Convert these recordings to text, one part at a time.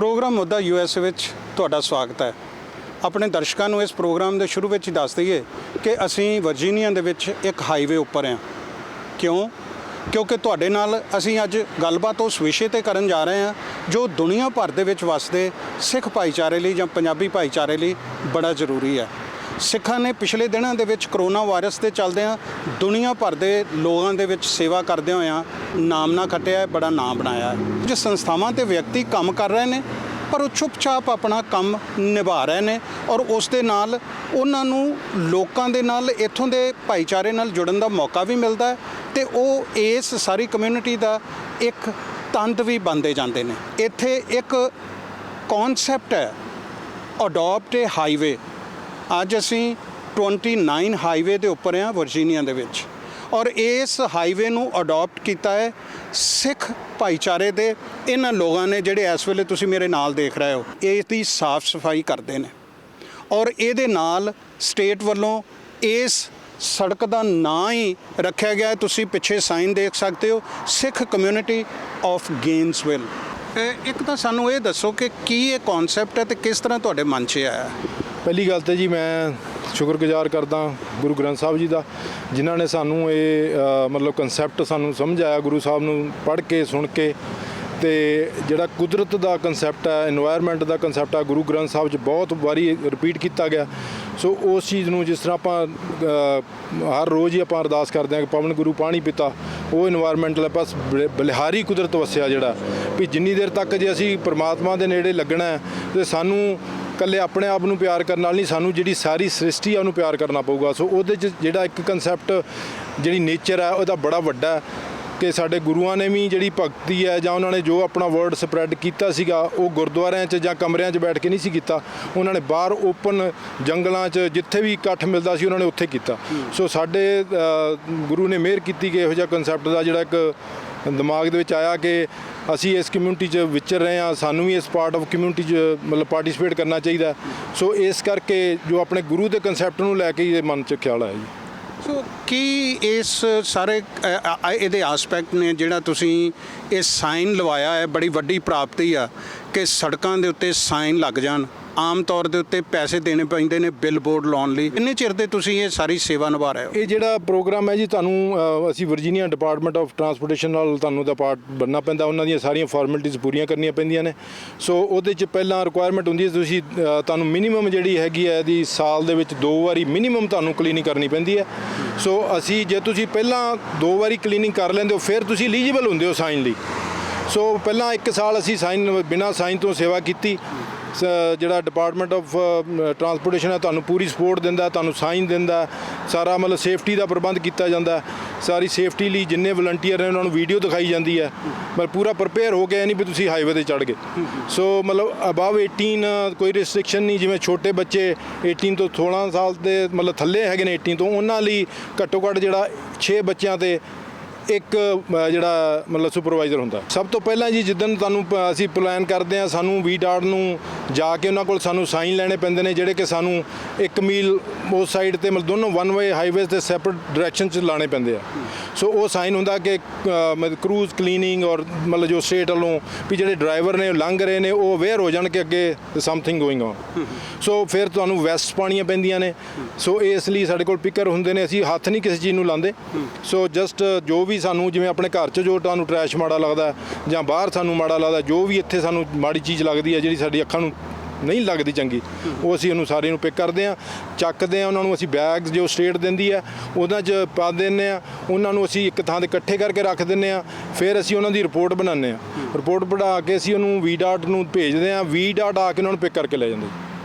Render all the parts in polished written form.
Programme ਮੁੱਦਾ US ਵਿੱਚ ਤੁਹਾਡਾ ਸਵਾਗਤ ਹੈ। ਆਪਣੇ ਦਰਸ਼ਕਾਂ ਨੂੰ ਇਸ ਪ੍ਰੋਗਰਾਮ ਦੇ ਸ਼ੁਰੂ ਵਿੱਚ ਹੀ ਦੱਸ ਦਈਏ ਕਿ ਅਸੀਂ ਵਰਜੀਨੀਆ ਦੇ ਵਿੱਚ ਇੱਕ ਹਾਈਵੇ ਉੱਪਰ ਹਾਂ। ਕਿਉਂਕਿ ਤੁਹਾਡੇ ਨਾਲ ਅਸੀਂ ਅੱਜ ਗੱਲਬਾਤ ਉਸ ਵਿਸ਼ੇ ਤੇ ਕਰਨ ਜਾ ਰਹੇ ਹਾਂ ਜੋ ਦੁਨੀਆ ਭਰ ਦੇ ਵਿੱਚ ਵਸਦੇ ਸਿੱਖ ਭਾਈਚਾਰੇ ਲਈ ਜਾਂ ਪੰਜਾਬੀ ਭਾਈਚਾਰੇ ਲਈ ਬੜਾ ਜ਼ਰੂਰੀ ਹੈ। ਸਿੱਖਾਂ ਨੇ ਪਿਛਲੇ ਦਿਨਾਂ ਦੇ ਵਿੱਚ ਕਰੋਨਾ ਵਾਇਰਸ ਦੇ ਚੱਲਦਿਆਂ ਦੁਨੀਆ ਭਰ ਦੇ ਲੋਕਾਂ ਦੇ ਵਿੱਚ ਸੇਵਾ ਕਰਦਿਆਂ ਹੋਇਆਂ ਨਾਮ ਨਾ ਖੱਟਿਆ, ਬੜਾ ਨਾਮ ਬਣਾਇਆ ਹੈ। ਜੋ ਸੰਸਥਾਵਾਂ ਤੇ ਵਿਅਕਤੀ ਕੰਮ ਕਰ ਰਹੇ ਨੇ ਪਰ ਉਹ ਚੁੱਪਚਾਪ ਆਪਣਾ ਕੰਮ ਨਿਭਾ ਰਹੇ ਨੇ ਔਰ ਉਸ ਦੇ ਨਾਲ ਉਹਨਾਂ ਨੂੰ ਲੋਕਾਂ ਦੇ ਨਾਲ ਇੱਥੋਂ ਦੇ ਭਾਈਚਾਰੇ ਨਾਲ ਜੁੜਨ ਦਾ ਮੌਕਾ ਵੀ ਮਿਲਦਾ ਹੈ ਤੇ ਉਹ ਇਸ ਸਾਰੀ ਕਮਿਊਨਿਟੀ ਦਾ ਇੱਕ ਤੰਤ ਵੀ ਬਣਦੇ ਜਾਂਦੇ ਨੇ। ਇੱਥੇ ਇੱਕ ਕਨਸੈਪਟ ਹੈ ਅਡਾਪਟ ਏ ਹਾਈਵੇ। ਅੱਜ ਅਸੀਂ 29 ਹਾਈਵੇ ਦੇ ਉੱਪਰ ਹਾਂ ਵਰਜੀਨੀਆ ਦੇ ਵਿੱਚ ਔਰ ਇਸ ਹਾਈਵੇ ਨੂੰ ਅਡਾਪਟ ਕੀਤਾ ਹੈ ਸਿੱਖ ਭਾਈਚਾਰੇ ਦੇ ਇਹਨਾਂ ਲੋਕਾਂ ਨੇ ਜਿਹੜੇ ਇਸ ਵੇਲੇ ਤੁਸੀਂ ਮੇਰੇ ਨਾਲ ਦੇਖ ਰਹੇ ਹੋ। ਇਸ ਦੀ ਸਾਫ਼ ਸਫਾਈ ਕਰਦੇ ਨੇ ਔਰ ਇਹਦੇ ਨਾਲ ਸਟੇਟ ਵੱਲੋਂ ਇਸ ਸੜਕ ਦਾ ਨਾਂ ਹੀ ਰੱਖਿਆ ਗਿਆ ਹੈ। ਤੁਸੀਂ ਪਿੱਛੇ ਸਾਈਨ ਦੇਖ ਸਕਦੇ ਹੋ, ਸਿੱਖ ਕਮਿਊਨਿਟੀ ਆਫ ਗੇਨਸਵਿਲ। ਇੱਕ ਤਾਂ ਸਾਨੂੰ ਇਹ ਦੱਸੋ ਕਿ ਕੀ ਇਹ ਕਨਸੈਪਟ ਹੈ ਤੇ ਕਿਸ ਤਰ੍ਹਾਂ ਤੁਹਾਡੇ ਮਨ 'ਚ ਆਇਆ? ਪਹਿਲੀ ਗੱਲ ਤਾਂ ਜੀ ਮੈਂ ਸ਼ੁਕਰਗੁਜ਼ਾਰ ਕਰਦਾ ਗੁਰੂ ਗ੍ਰੰਥ ਸਾਹਿਬ ਜੀ ਦਾ, ਜਿਨ੍ਹਾਂ ਨੇ ਸਾਨੂੰ ਇਹ ਮਤਲਬ ਕਨਸੈਪਟ ਸਾਨੂੰ ਸਮਝ ਆਇਆ ਗੁਰੂ ਸਾਹਿਬ ਨੂੰ ਪੜ੍ਹ ਕੇ ਸੁਣ ਕੇ। ਅਤੇ ਜਿਹੜਾ ਕੁਦਰਤ ਦਾ ਕਨਸੈਪਟ ਹੈ, ਇਨਵਾਇਰਮੈਂਟ ਦਾ ਕਨਸੈਪਟ ਹੈ, ਗੁਰੂ ਗ੍ਰੰਥ ਸਾਹਿਬ 'ਚ ਬਹੁਤ ਵਾਰੀ ਰਿਪੀਟ ਕੀਤਾ ਗਿਆ। ਸੋ ਉਸ ਚੀਜ਼ ਨੂੰ ਜਿਸ ਤਰ੍ਹਾਂ ਆਪਾਂ ਹਰ ਰੋਜ਼ ਹੀ ਆਪਾਂ ਅਰਦਾਸ ਕਰਦੇ ਹਾਂ ਕਿ ਪਵਨ ਗੁਰੂ ਪਾਣੀ ਪਿਤਾ, ਉਹ ਇਨਵਾਇਰਮੈਂਟਲ ਬਸ ਬਲਿਹਾਰੀ ਕੁਦਰਤ ਵਸਿਆ ਜਿਹੜਾ ਵੀ ਜਿੰਨੀ ਦੇਰ ਤੱਕ ਜੇ ਅਸੀਂ ਪਰਮਾਤਮਾ ਦੇ ਨੇੜੇ ਲੱਗਣਾ ਅਤੇ ਸਾਨੂੰ ਇਕੱਲੇ ਆਪਣੇ ਆਪ ਨੂੰ ਪਿਆਰ ਕਰਨ ਨਾਲ ਨਹੀਂ, ਸਾਨੂੰ ਜਿਹੜੀ ਸਾਰੀ ਸ੍ਰਿਸ਼ਟੀ ਆ ਉਹਨੂੰ ਪਿਆਰ ਕਰਨਾ ਪਊਗਾ। ਸੋ ਉਹਦੇ 'ਚ ਜਿਹੜਾ ਇੱਕ ਕਨਸੈਪਟ ਜਿਹੜੀ ਨੇਚਰ ਹੈ ਉਹਦਾ ਬੜਾ ਵੱਡਾ ਕਿ ਸਾਡੇ ਗੁਰੂਆਂ ਨੇ ਵੀ ਜਿਹੜੀ ਭਗਤੀ ਹੈ ਜਾਂ ਉਹਨਾਂ ਨੇ ਜੋ ਆਪਣਾ ਵਰਡ ਸਪਰੈਡ ਕੀਤਾ ਸੀਗਾ ਉਹ ਗੁਰਦੁਆਰਿਆਂ 'ਚ ਜਾਂ ਕਮਰਿਆਂ 'ਚ ਬੈਠ ਕੇ ਨਹੀਂ ਸੀ ਕੀਤਾ, ਉਹਨਾਂ ਨੇ ਬਾਹਰ ਓਪਨ ਜੰਗਲਾਂ 'ਚ ਜਿੱਥੇ ਵੀ ਇਕੱਠ ਮਿਲਦਾ ਸੀ ਉਹਨਾਂ ਨੇ ਉੱਥੇ ਕੀਤਾ। ਸੋ ਸਾਡੇ ਗੁਰੂ ਨੇ ਮਿਹਰ ਕੀਤੀ ਕਿ ਇਹੋ ਜਿਹਾ ਕਨਸੈਪਟ ਦਾ ਜਿਹੜਾ ਇੱਕ ਦਿਮਾਗ ਦੇ ਵਿੱਚ ਆਇਆ ਕਿ ਅਸੀਂ ਇਸ ਕਮਿਊਨਿਟੀ 'ਚ ਵਿਚਰ ਰਹੇ ਹਾਂ, ਸਾਨੂੰ ਵੀ ਇਸ ਪਾਰਟ ਆਫ ਕਮਿਊਨਿਟੀ 'ਚ ਮਤਲਬ ਪਾਰਟੀਸਪੇਟ ਕਰਨਾ ਚਾਹੀਦਾ। ਸੋ ਇਸ ਕਰਕੇ ਜੋ ਆਪਣੇ ਗੁਰੂ ਦੇ ਕਨਸੈਪਟ ਨੂੰ ਲੈ ਕੇ ਇਹ ਮਨ 'ਚ ਖਿਆਲ ਆਇਆ ਜੀ। ਸੋ ਕੀ ਇਸ ਸਾਰੇ ਇਹਦੇ ਆਸਪੈਕਟ ਨੇ ਜਿਹੜਾ ਤੁਸੀਂ ਇਹ ਸਾਈਨ ਲਵਾਇਆ ਹੈ, ਬੜੀ ਵੱਡੀ ਪ੍ਰਾਪਤੀ ਆ ਕਿ ਸੜਕਾਂ ਦੇ ਉੱਤੇ ਸਾਈਨ ਲੱਗ ਜਾਣ। ਆਮ ਤੌਰ ਦੇ ਉੱਤੇ ਪੈਸੇ ਦੇਣੇ ਪੈਂਦੇ ਨੇ ਬਿੱਲ ਬੋਰਡ ਲਾਉਣ ਲਈ। ਇੰਨੇ ਚਿਰ ਦੇ ਤੁਸੀਂ ਇਹ ਸਾਰੀ ਸੇਵਾ ਨਿਭਾ ਰਹੇ ਹੋ। ਇਹ ਜਿਹੜਾ ਪ੍ਰੋਗਰਾਮ ਹੈ ਜੀ ਤੁਹਾਨੂੰ ਅਸੀਂ ਵਰਜੀਨੀਆ ਡਿਪਾਰਟਮੈਂਟ ਆਫ ਟਰਾਂਸਪੋਰਟੇਸ਼ਨ ਨਾਲ ਤੁਹਾਨੂੰ ਦਾ ਪਾਰਟ ਬਣਨਾ ਪੈਂਦਾ, ਉਹਨਾਂ ਦੀਆਂ ਸਾਰੀਆਂ ਫਾਰਮੈਲਿਟੀਜ਼ ਪੂਰੀਆਂ ਕਰਨੀਆਂ ਪੈਂਦੀਆਂ ਨੇ। ਸੋ ਉਹਦੇ 'ਚ ਪਹਿਲਾਂ ਰਿਕੁਆਇਰਮੈਂਟ ਹੁੰਦੀ ਹੈ ਤੁਸੀਂ ਤੁਹਾਨੂੰ ਮਿਨੀਮਮ ਜਿਹੜੀ ਹੈਗੀ ਹੈ ਇਹਦੀ ਸਾਲ ਦੇ ਵਿੱਚ 2 ਵਾਰੀ ਮਿਨੀਮਮ ਤੁਹਾਨੂੰ ਕਲੀਨਿੰਗ ਕਰਨੀ ਪੈਂਦੀ ਹੈ। ਸੋ ਅਸੀਂ ਜੇ ਤੁਸੀਂ ਪਹਿਲਾਂ 2 ਵਾਰੀ ਕਲੀਨਿੰਗ ਕਰ ਲੈਂਦੇ ਹੋ ਫਿਰ ਤੁਸੀਂ ਐਲੀਜੀਬਲ ਹੁੰਦੇ ਹੋ ਸਾਈਨ ਲਈ। ਸੋ ਪਹਿਲਾਂ 1 ਸਾਲ ਅਸੀਂ ਸਾਈਨ ਬਿਨਾਂ ਸਾਈਨ ਤੋਂ ਸੇਵਾ ਕੀਤੀ। ਜਿਹੜਾ ਡਿਪਾਰਟਮੈਂਟ ਆਫ ਟਰਾਂਸਪੋਰਟੇਸ਼ਨ ਹੈ ਤੁਹਾਨੂੰ ਪੂਰੀ ਸਪੋਰਟ ਦਿੰਦਾ, ਤੁਹਾਨੂੰ ਸਾਈਨ ਦਿੰਦਾ, ਸਾਰਾ ਮਤਲਬ ਸੇਫਟੀ ਦਾ ਪ੍ਰਬੰਧ ਕੀਤਾ ਜਾਂਦਾ। ਸਾਰੀ ਸੇਫਟੀ ਲਈ ਜਿੰਨੇ ਵਲੰਟੀਅਰ ਨੇ ਉਹਨਾਂ ਨੂੰ ਵੀਡੀਓ ਦਿਖਾਈ ਜਾਂਦੀ ਹੈ, ਮਤਲਬ ਪੂਰਾ ਪ੍ਰਪੇਅਰ ਹੋ ਕੇ ਨਹੀਂ ਵੀ ਤੁਸੀਂ ਹਾਈਵੇ 'ਤੇ ਚੜ੍ਹ ਗਏ। ਸੋ ਮਤਲਬ ਅਬਵ 18 ਕੋਈ ਰਿਸਟ੍ਰਿਕਸ਼ਨ ਨਹੀਂ, ਜਿਵੇਂ ਛੋਟੇ ਬੱਚੇ 18 ਤੋਂ 16 ਸਾਲ ਦੇ ਮਤਲਬ ਥੱਲੇ ਹੈਗੇ ਨੇ 18 ਤੋਂ, ਉਹਨਾਂ ਲਈ ਘੱਟੋ ਘੱਟ ਜਿਹੜਾ 6 ਬੱਚਿਆਂ 'ਤੇ ਇੱਕ ਜਿਹੜਾ ਮਤਲਬ ਸੁਪਰਵਾਈਜ਼ਰ ਹੁੰਦਾ। ਸਭ ਤੋਂ ਪਹਿਲਾਂ ਜੀ ਜਿੱਦਣ ਤੁਹਾਨੂੰ ਅਸੀਂ ਪਲਾਨ ਕਰਦੇ ਹਾਂ, ਸਾਨੂੰ VDOT ਨੂੰ ਜਾ ਕੇ ਉਹਨਾਂ ਕੋਲ ਸਾਨੂੰ ਸਾਈਨ ਲੈਣੇ ਪੈਂਦੇ ਨੇ ਜਿਹੜੇ ਕਿ ਸਾਨੂੰ 1 ਮੀਲ ਉਸ ਸਾਈਡ 'ਤੇ ਮਤਲਬ ਦੋਨੋਂ 1 ਵੇ ਹਾਈਵੇਜ਼ 'ਤੇ ਸੈਪਰੇਟ ਡਾਇਰੈਕਸ਼ਨ 'ਚ ਲਾਣੇ ਪੈਂਦੇ ਆ। ਸੋ ਉਹ ਸਾਈਨ ਹੁੰਦਾ ਕਿ ਮਤਲਬ ਕਰੂਜ਼ ਕਲੀਨਿੰਗ ਔਰ ਮਤਲਬ ਜੋ ਸਟੇਟ ਵੱਲੋਂ ਵੀ ਜਿਹੜੇ ਡਰਾਈਵਰ ਨੇ ਲੰਘ ਰਹੇ ਨੇ ਉਹ ਅਵੇਅਰ ਹੋ ਜਾਣ ਕਿ ਅੱਗੇ ਸਮਥਿੰਗ ਗੋਇੰਗ ਔਨ। ਸੋ ਫਿਰ ਤੁਹਾਨੂੰ ਵੈਸਟ ਪਾਉਣੀਆਂ ਪੈਂਦੀਆਂ ਨੇ। ਸੋ ਇਸ ਲਈ ਸਾਡੇ ਕੋਲ ਪਿਕਰ ਹੁੰਦੇ ਨੇ, ਅਸੀਂ ਹੱਥ ਨਹੀਂ ਕਿਸੇ ਚੀਜ਼ ਨੂੰ ਲਾਉਂਦੇ। ਸੋ ਜਸਟ ਜੋ ਵੀ ਸਾਨੂੰ ਜਿਵੇਂ ਆਪਣੇ ਘਰ 'ਚ ਜੋ ਤੁਹਾਨੂੰ ਟਰੈਸ਼ ਮਾੜਾ ਲੱਗਦਾ ਜਾਂ ਬਾਹਰ ਸਾਨੂੰ ਮਾੜਾ ਲੱਗਦਾ, ਜੋ ਵੀ ਇੱਥੇ ਸਾਨੂੰ ਮਾੜੀ ਚੀਜ਼ ਲੱਗਦੀ ਹੈ ਜਿਹੜੀ ਸਾਡੀ ਅੱਖਾਂ ਨੂੰ ਨਹੀਂ ਲੱਗਦੀ ਚੰਗੀ, ਉਹ ਅਸੀਂ ਉਹਨੂੰ ਸਾਰੇ ਨੂੰ ਪਿਕ ਕਰਦੇ ਹਾਂ, ਚੱਕਦੇ ਹਾਂ। ਉਹਨਾਂ ਨੂੰ ਅਸੀਂ ਬੈਗ ਜੋ ਸਟੇਟ ਦਿੰਦੀ ਹੈ ਉਹਨਾਂ 'ਚ ਪਾ ਦਿੰਦੇ ਹਾਂ। ਉਹਨਾਂ ਨੂੰ ਅਸੀਂ ਇੱਕ ਥਾਂ 'ਤੇ ਇਕੱਠੇ ਕਰਕੇ ਰੱਖ ਦਿੰਦੇ ਹਾਂ। ਫਿਰ ਅਸੀਂ ਉਹਨਾਂ ਦੀ ਰਿਪੋਰਟ ਬਣਾਉਂਦੇ ਹਾਂ। ਰਿਪੋਰਟ ਬਣਾ ਕੇ ਅਸੀਂ ਉਹਨੂੰ VDOT ਨੂੰ ਭੇਜਦੇ ਹਾਂ। VDOT ਆ ਕੇ ਉਹਨਾਂ ਨੂੰ ਪਿਕ ਕਰਕੇ ਲੈ ਜਾਂਦੇ।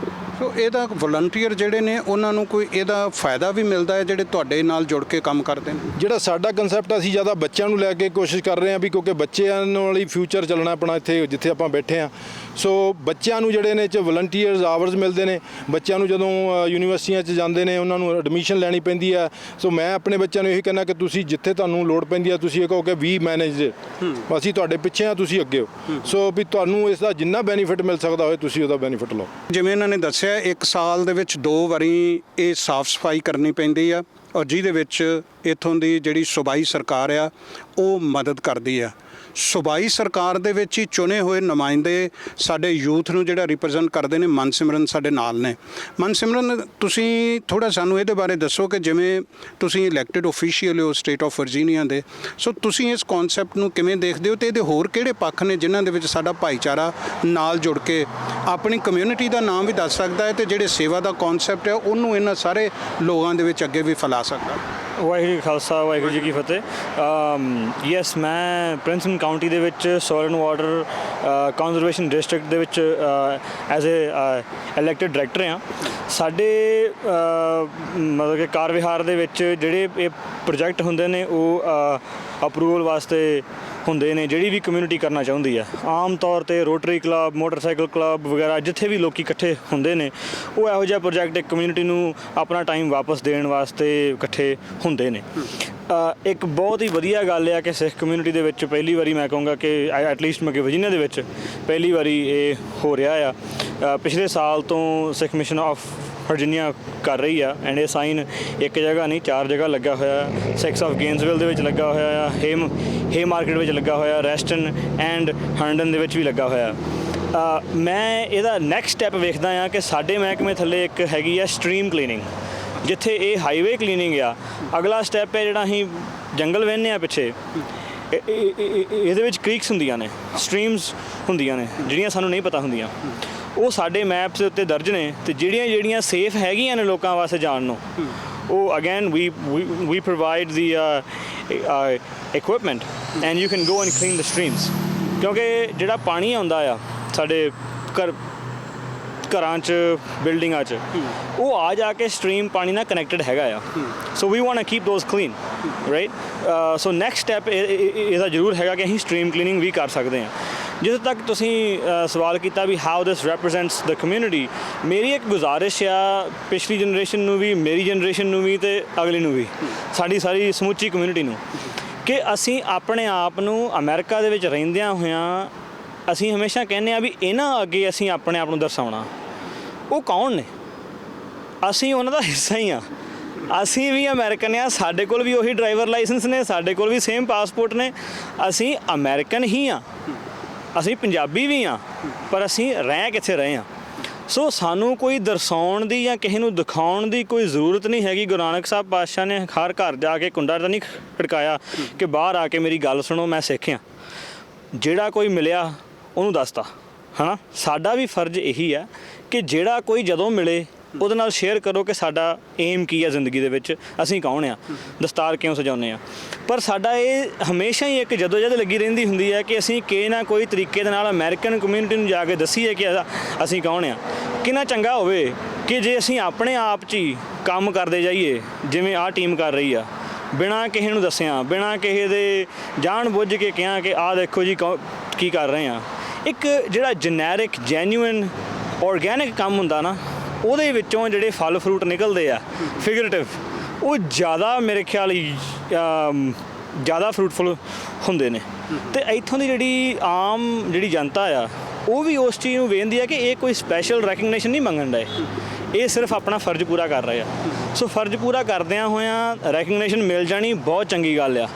ਸੋ ਇਹਦਾ ਵਲੰਟੀਅਰ ਜਿਹੜੇ ਨੇ ਉਹਨਾਂ ਨੂੰ ਕੋਈ ਇਹਦਾ ਫਾਇਦਾ ਵੀ ਮਿਲਦਾ ਹੈ ਜਿਹੜੇ ਤੁਹਾਡੇ ਨਾਲ ਜੁੜ ਕੇ ਕੰਮ ਕਰਦੇ ਨੇ? ਜਿਹੜਾ ਸਾਡਾ ਕਨਸੈਪਟ ਅਸੀਂ ਜ਼ਿਆਦਾ ਬੱਚਿਆਂ ਨੂੰ ਲੈ ਕੇ ਕੋਸ਼ਿਸ਼ ਕਰ ਰਹੇ ਹਾਂ ਵੀ ਕਿਉਂਕਿ ਬੱਚਿਆਂ ਨਾਲ ਹੀ ਫਿਊਚਰ ਚੱਲਣਾ ਆਪਣਾ ਇੱਥੇ ਜਿੱਥੇ ਆਪਾਂ ਬੈਠੇ ਹਾਂ। ਸੋ ਬੱਚਿਆਂ ਨੂੰ ਜਿਹੜੇ ਨੇ 'ਚ ਵਲੰਟੀਅਰਸ ਆਵਰਸ ਮਿਲਦੇ ਨੇ। ਬੱਚਿਆਂ ਨੂੰ ਜਦੋਂ ਯੂਨੀਵਰਸਿਟੀਆਂ 'ਚ ਜਾਂਦੇ ਨੇ ਉਹਨਾਂ ਨੂੰ ਐਡਮਿਸ਼ਨ ਲੈਣੀ ਪੈਂਦੀ ਹੈ। ਸੋ ਮੈਂ ਆਪਣੇ ਬੱਚਿਆਂ ਨੂੰ ਇਹੀ ਕਹਿੰਦਾ ਕਿ ਤੁਸੀਂ ਜਿੱਥੇ ਤੁਹਾਨੂੰ ਲੋੜ ਪੈਂਦੀ ਹੈ ਤੁਸੀਂ ਇਹ ਕਹੋ ਕਿ ਵੀ ਮੈਨੇਜ ਅਸੀਂ ਤੁਹਾਡੇ ਪਿੱਛੇ ਹਾਂ, ਤੁਸੀਂ ਅੱਗੇ ਹੋ। ਸੋ ਵੀ ਤੁਹਾਨੂੰ ਇਸ ਦਾ ਜਿੰਨਾ ਬੈਨੀਫਿਟ ਮਿਲ ਸਕਦਾ ਹੋਵੇ ਤੁਸੀਂ ਉਹਦਾ ਬੈਨੀਫਿਟ ਲਓ। ਜਿਵੇਂ ਇਹਨਾਂ ਨੇ ਦੱਸਿਆ 1 ਸਾਲ ਦੇ ਵਿੱਚ 2 ਵਾਰੀ ਇਹ ਸਾਫ਼ ਸਫਾਈ ਕਰਨੀ ਪੈਂਦੀ ਆ ਔਰ ਜਿਹਦੇ ਵਿੱਚ ਇੱਥੋਂ ਦੀ ਜਿਹੜੀ ਸੂਬਾਈ ਸਰਕਾਰ ਆ ਉਹ ਮਦਦ ਕਰਦੀ ਆ। ਸੂਬਾਈ ਸਰਕਾਰ ਦੇ ਵਿੱਚ ਹੀ ਚੁਣੇ ਹੋਏ ਨੁਮਾਇੰਦੇ ਸਾਡੇ ਯੂਥ ਨੂੰ ਜਿਹੜਾ ਰਿਪਰੈਜ਼ੈਂਟ ਕਰਦੇ ਨੇ। ਮਨਸਿਮਰਨ ਸਾਡੇ ਨਾਲ ਨੇ। ਮਨਸਿਮਰਨ, ਤੁਸੀਂ ਥੋੜ੍ਹਾ ਸਾਨੂੰ ਇਹਦੇ ਬਾਰੇ ਦੱਸੋ ਕਿ ਜਿਵੇਂ ਤੁਸੀਂ ਇਲੈਕਟਿਡ ਓਫੀਸ਼ੀਅਲ ਹੋ ਸਟੇਟ ਆਫ ਵਰਜੀਨੀਆ ਦੇ, ਸੋ ਤੁਸੀਂ ਇਸ ਕਨਸੈਪਟ ਨੂੰ ਕਿਵੇਂ ਦੇਖਦੇ ਹੋ, ਅਤੇ ਇਹਦੇ ਹੋਰ ਕਿਹੜੇ ਪੱਖ ਨੇ ਜਿਨ੍ਹਾਂ ਦੇ ਵਿੱਚ ਸਾਡਾ ਭਾਈਚਾਰਾ ਨਾਲ ਜੁੜ ਕੇ ਆਪਣੀ ਕਮਿਊਨਿਟੀ ਦਾ ਨਾਮ ਵੀ ਦੱਸ ਸਕਦਾ ਹੈ ਅਤੇ ਜਿਹੜੇ ਸੇਵਾ ਦਾ ਕਨਸੈਪਟ ਹੈ ਉਹਨੂੰ ਇਹਨਾਂ ਸਾਰੇ ਲੋਕਾਂ ਦੇ ਵਿੱਚ ਅੱਗੇ ਵੀ ਫੈਲਾ ਸਕਦਾ। ਵਾਹਿਗੁਰੂ ਜੀ ਖਾਲਸਾ, ਵਾਹਿਗੁਰੂ ਜੀ ਕੀ ਫਤਿਹ। ਯੈਸ, ਮੈਂ ਪ੍ਰਿੰਸਟਨ ਕਾਊਂਟੀ ਦੇ ਵਿੱਚ soil and water conservation district ਦੇ ਵਿੱਚ ਐਜ਼ ਏ ਇਲੈਕਟਿਡ ਡਾਇਰੈਕਟਰ ਹਾਂ। ਸਾਡੇ ਮਤਲਬ ਕਿ ਕਾਰ ਵਿਹਾਰ ਦੇ ਵਿੱਚ ਜਿਹੜੇ ਇਹ ਪ੍ਰੋਜੈਕਟ ਹੁੰਦੇ ਨੇ ਉਹ ਅਪਰੂਵਲ ਵਾਸਤੇ ਹੁੰਦੇ ਨੇ, ਜਿਹੜੀ ਵੀ ਕਮਿਊਨਿਟੀ ਕਰਨਾ ਚਾਹੁੰਦੀ ਹੈ। ਆਮ ਤੌਰ 'ਤੇ ਰੋਟਰੀ ਕਲੱਬ, ਮੋਟਰਸਾਈਕਲ ਕਲੱਬ ਵਗੈਰਾ ਜਿੱਥੇ ਵੀ ਲੋਕ ਇਕੱਠੇ ਹੁੰਦੇ ਨੇ, ਉਹ ਇਹੋ ਜਿਹਾ ਪ੍ਰੋਜੈਕਟ ਇੱਕ ਕਮਿਊਨਿਟੀ ਨੂੰ ਆਪਣਾ ਟਾਈਮ ਵਾਪਸ ਦੇਣ ਵਾਸਤੇ ਇਕੱਠੇ ਹੁੰਦੇ ਨੇ। ਇੱਕ ਬਹੁਤ ਹੀ ਵਧੀਆ ਗੱਲ ਆ ਕਿ ਸਿੱਖ ਕਮਿਊਨਿਟੀ ਦੇ ਵਿੱਚ ਪਹਿਲੀ ਵਾਰੀ ਮੈਂ ਕਹੂੰਗਾ ਕਿ ਐਟਲੀਸਟ ਮੈਂ ਕਿ ਵਰਜੀਨੀਆ ਦੇ ਵਿੱਚ ਪਹਿਲੀ ਵਾਰੀ ਇਹ ਹੋ ਰਿਹਾ ਆ। ਪਿਛਲੇ ਸਾਲ ਤੋਂ ਸਿੱਖ ਮਿਸ਼ਨ ਆਫ ਵਰਜੀਨੀਆ ਕਰ ਰਹੀ ਆ ਐਂਡ ਇਹ ਸਾਈਨ ਇੱਕ ਜਗ੍ਹਾ ਨਹੀਂ 4 ਜਗ੍ਹਾ ਲੱਗਾ ਹੋਇਆ। 6 ਆਫ ਗੇਨਸਵਿਲ ਦੇ ਵਿੱਚ ਲੱਗਾ ਹੋਇਆ ਆ, ਹੇ ਮਾਰਕੀਟ ਵਿੱਚ ਲੱਗਾ ਹੋਇਆ, ਰੈਸਟਨ ਐਂਡ ਹੰਡਨ ਦੇ ਵਿੱਚ ਵੀ ਲੱਗਾ ਹੋਇਆ। ਮੈਂ ਇਹਦਾ ਨੈਕਸਟ ਸਟੈਪ ਵੇਖਦਾ ਆ ਕਿ ਸਾਡੇ ਮਹਿਕਮੇ ਥੱਲੇ ਇੱਕ ਹੈਗੀ ਆ ਸਟਰੀਮ ਕਲੀਨਿੰਗ, ਜਿੱਥੇ ਇਹ ਹਾਈਵੇ ਕਲੀਨਿੰਗ ਆ। ਅਗਲਾ ਸਟੈਪ ਹੈ ਜਿਹੜਾ ਅਸੀਂ ਜੰਗਲ ਵਹਿੰਦੇ ਆ ਪਿੱਛੇ, ਇਹਦੇ ਵਿੱਚ ਕ੍ਰੀਕਸ ਹੁੰਦੀਆਂ ਨੇ, ਸਟਰੀਮਸ ਹੁੰਦੀਆਂ ਨੇ ਜਿਹੜੀਆਂ ਸਾਨੂੰ ਨਹੀਂ ਪਤਾ ਹੁੰਦੀਆਂ, ਉਹ ਸਾਡੇ ਮੈਪਸ ਦੇ ਉੱਤੇ ਦਰਜ ਨੇ। ਅਤੇ ਜਿਹੜੀਆਂ ਸੇਫ ਹੈਗੀਆਂ ਨੇ ਲੋਕਾਂ ਵਾਸਤੇ ਜਾਣ ਨੂੰ, ਉਹ again we provide the equipment and you can go and clean the streams. ਕਿਉਂਕਿ ਜਿਹੜਾ ਪਾਣੀ ਆਉਂਦਾ ਆ ਸਾਡੇ ਘਰਾਂ 'ਚ, ਬਿਲਡਿੰਗਾਂ 'ਚ, ਉਹ ਆ ਜਾ ਕੇ ਸਟਰੀਮ ਪਾਣੀ ਨਾਲ ਕਨੈਕਟਡ ਹੈਗਾ ਆ। So we want to keep those clean, right. So next step ਇਹਦਾ ਜ਼ਰੂਰ ਹੈਗਾ ਕਿ ਅਸੀਂ ਸਟਰੀਮ ਕਲੀਨਿੰਗ ਵੀ ਕਰ ਸਕਦੇ ਹਾਂ। ਜਿੱਥੇ ਤੱਕ ਤੁਸੀਂ ਸਵਾਲ ਕੀਤਾ ਵੀ ਹਾਊ ਦਿਸ ਰੈਪਰੈਜ਼ੈਂਟਸ ਦ ਕਮਿਊਨਿਟੀ, ਮੇਰੀ ਇੱਕ ਗੁਜ਼ਾਰਿਸ਼ ਆ ਪਿਛਲੀ ਜਨਰੇਸ਼ਨ ਨੂੰ ਵੀ, ਮੇਰੀ ਜਨਰੇਸ਼ਨ ਨੂੰ ਵੀ ਅਤੇ ਅਗਲੀ ਨੂੰ ਵੀ, ਸਾਡੀ ਸਾਰੀ ਸਮੁੱਚੀ ਕਮਿਊਨਿਟੀ ਨੂੰ, ਕਿ ਅਸੀਂ ਆਪਣੇ ਆਪ ਨੂੰ ਅਮਰੀਕਾ ਦੇ ਵਿੱਚ ਰਹਿੰਦਿਆਂ ਹੋਇਆਂ ਅਸੀਂ ਹਮੇਸ਼ਾ ਕਹਿੰਦੇ ਹਾਂ ਵੀ ਇਹਨਾਂ ਅੱਗੇ ਅਸੀਂ ਆਪਣੇ ਆਪ ਨੂੰ ਦਰਸਾਉਣਾ। ਉਹ ਕੌਣ ਨੇ? ਅਸੀਂ ਉਹਨਾਂ ਦਾ ਹਿੱਸਾ ਹੀ ਹਾਂ। ਅਸੀਂ ਵੀ ਅਮਰੀਕਨ ਹਾਂ, ਸਾਡੇ ਕੋਲ ਵੀ ਉਹੀ ਡਰਾਈਵਰ ਲਾਇਸੈਂਸ ਨੇ, ਸਾਡੇ ਕੋਲ ਵੀ ਸੇਮ ਪਾਸਪੋਰਟ ਨੇ। ਅਸੀਂ ਅਮਰੀਕਨ ਹੀ ਹਾਂ, ਅਸੀਂ ਪੰਜਾਬੀ ਵੀ ਹਾਂ, ਪਰ ਅਸੀਂ ਰਹਿ ਕਿੱਥੇ ਰਹੇ ਹਾਂ। ਸੋ ਸਾਨੂੰ ਕੋਈ ਦਰਸਾਉਣ ਦੀ ਜਾਂ ਕਿਸੇ ਨੂੰ ਦਿਖਾਉਣ ਦੀ ਕੋਈ ਜ਼ਰੂਰਤ ਨਹੀਂ ਹੈਗੀ। ਗੁਰੂ ਨਾਨਕ ਸਾਹਿਬ ਪਾਤਸ਼ਾਹ ਨੇ ਹਰ ਘਰ ਜਾ ਕੇ ਕੁੰਡਾ ਤਾਂ ਨਹੀਂ ਖੜਕਾਇਆ ਕਿ ਬਾਹਰ ਆ ਕੇ ਮੇਰੀ ਗੱਲ ਸੁਣੋ, ਮੈਂ ਸਿੱਖ ਹਾਂ। ਜਿਹੜਾ ਕੋਈ ਮਿਲਿਆ ਉਹਨੂੰ ਦੱਸਤਾ, ਹੈ ਨਾ। ਸਾਡਾ ਵੀ ਫਰਜ਼ ਇਹੀ ਹੈ ਕਿ ਜਿਹੜਾ ਕੋਈ ਜਦੋਂ ਮਿਲੇ ਉਹਦੇ ਨਾਲ ਸ਼ੇਅਰ ਕਰੋ ਕਿ ਸਾਡਾ ਏਮ ਕੀ ਹੈ ਜ਼ਿੰਦਗੀ ਦੇ ਵਿੱਚ, ਅਸੀਂ ਕੌਣ ਆ, ਦਸਤਾਰ ਕਿਉਂ ਸਜਾਉਂਦੇ ਹਾਂ। ਪਰ ਸਾਡਾ ਇਹ ਹਮੇਸ਼ਾ ਹੀ ਇੱਕ ਜਦੋਜਹਿਦ ਲੱਗੀ ਰਹਿੰਦੀ ਹੁੰਦੀ ਹੈ ਕਿ ਅਸੀਂ ਕਿਸੇ ਨਾ ਕੋਈ ਤਰੀਕੇ ਦੇ ਨਾਲ ਅਮਰੀਕਨ ਕਮਿਊਨਿਟੀ ਨੂੰ ਜਾ ਕੇ ਦੱਸੀਏ ਕਿ ਅਸੀਂ ਕੌਣ ਆ। ਕਿੰਨਾ ਚੰਗਾ ਹੋਵੇ ਕਿ ਜੇ ਅਸੀਂ ਆਪਣੇ ਆਪ 'ਚ ਹੀ ਕੰਮ ਕਰਦੇ ਜਾਈਏ ਜਿਵੇਂ ਆਹ ਟੀਮ ਕਰ ਰਹੀ ਆ, ਬਿਨਾਂ ਕਿਸੇ ਨੂੰ ਦੱਸਿਆ, ਬਿਨਾਂ ਕਿਸੇ ਦੇ ਜਾਣ ਬੁੱਝ ਕੇ ਕਿਹਾ ਕਿ ਆਹ ਦੇਖੋ ਜੀ ਕੀ ਕਰ ਰਹੇ ਹਾਂ। ਇੱਕ ਜਿਹੜਾ ਜਨੈਰਿਕ, ਜੈਨੂਇਨ, ਔਰਗੈਨਿਕ ਕੰਮ ਹੁੰਦਾ ਨਾ, ਉਹਦੇ ਵਿੱਚੋਂ ਜਿਹੜੇ ਫਲ ਫਰੂਟ ਨਿਕਲਦੇ ਆ ਫਿਗਰੇਟਿਵ, ਉਹ ਜ਼ਿਆਦਾ ਮੇਰੇ ਖਿਆਲ ਜ਼ਿਆਦਾ ਫਰੂਟਫੁਲ ਹੁੰਦੇ ਨੇ। ਅਤੇ ਇੱਥੋਂ ਦੀ ਜਿਹੜੀ ਆਮ ਜਿਹੜੀ ਜਨਤਾ ਆ, ਉਹ ਵੀ ਉਸ ਚੀਜ਼ ਨੂੰ ਵੇਖਦੀ ਆ ਕਿ ਇਹ ਕੋਈ ਸਪੈਸ਼ਲ ਰੈਕਗਨੇਸ਼ਨ ਨਹੀਂ ਮੰਗਣ ਡਏ, ਇਹ ਸਿਰਫ ਆਪਣਾ ਫਰਜ਼ ਪੂਰਾ ਕਰ ਰਹੇ ਆ। ਸੋ ਫਰਜ਼ ਪੂਰਾ ਕਰਦਿਆਂ ਹੋਇਆਂ ਰੈਕਗਨੇਸ਼ਨ ਮਿਲ ਜਾਣੀ ਬਹੁਤ ਚੰਗੀ ਗੱਲ ਆ,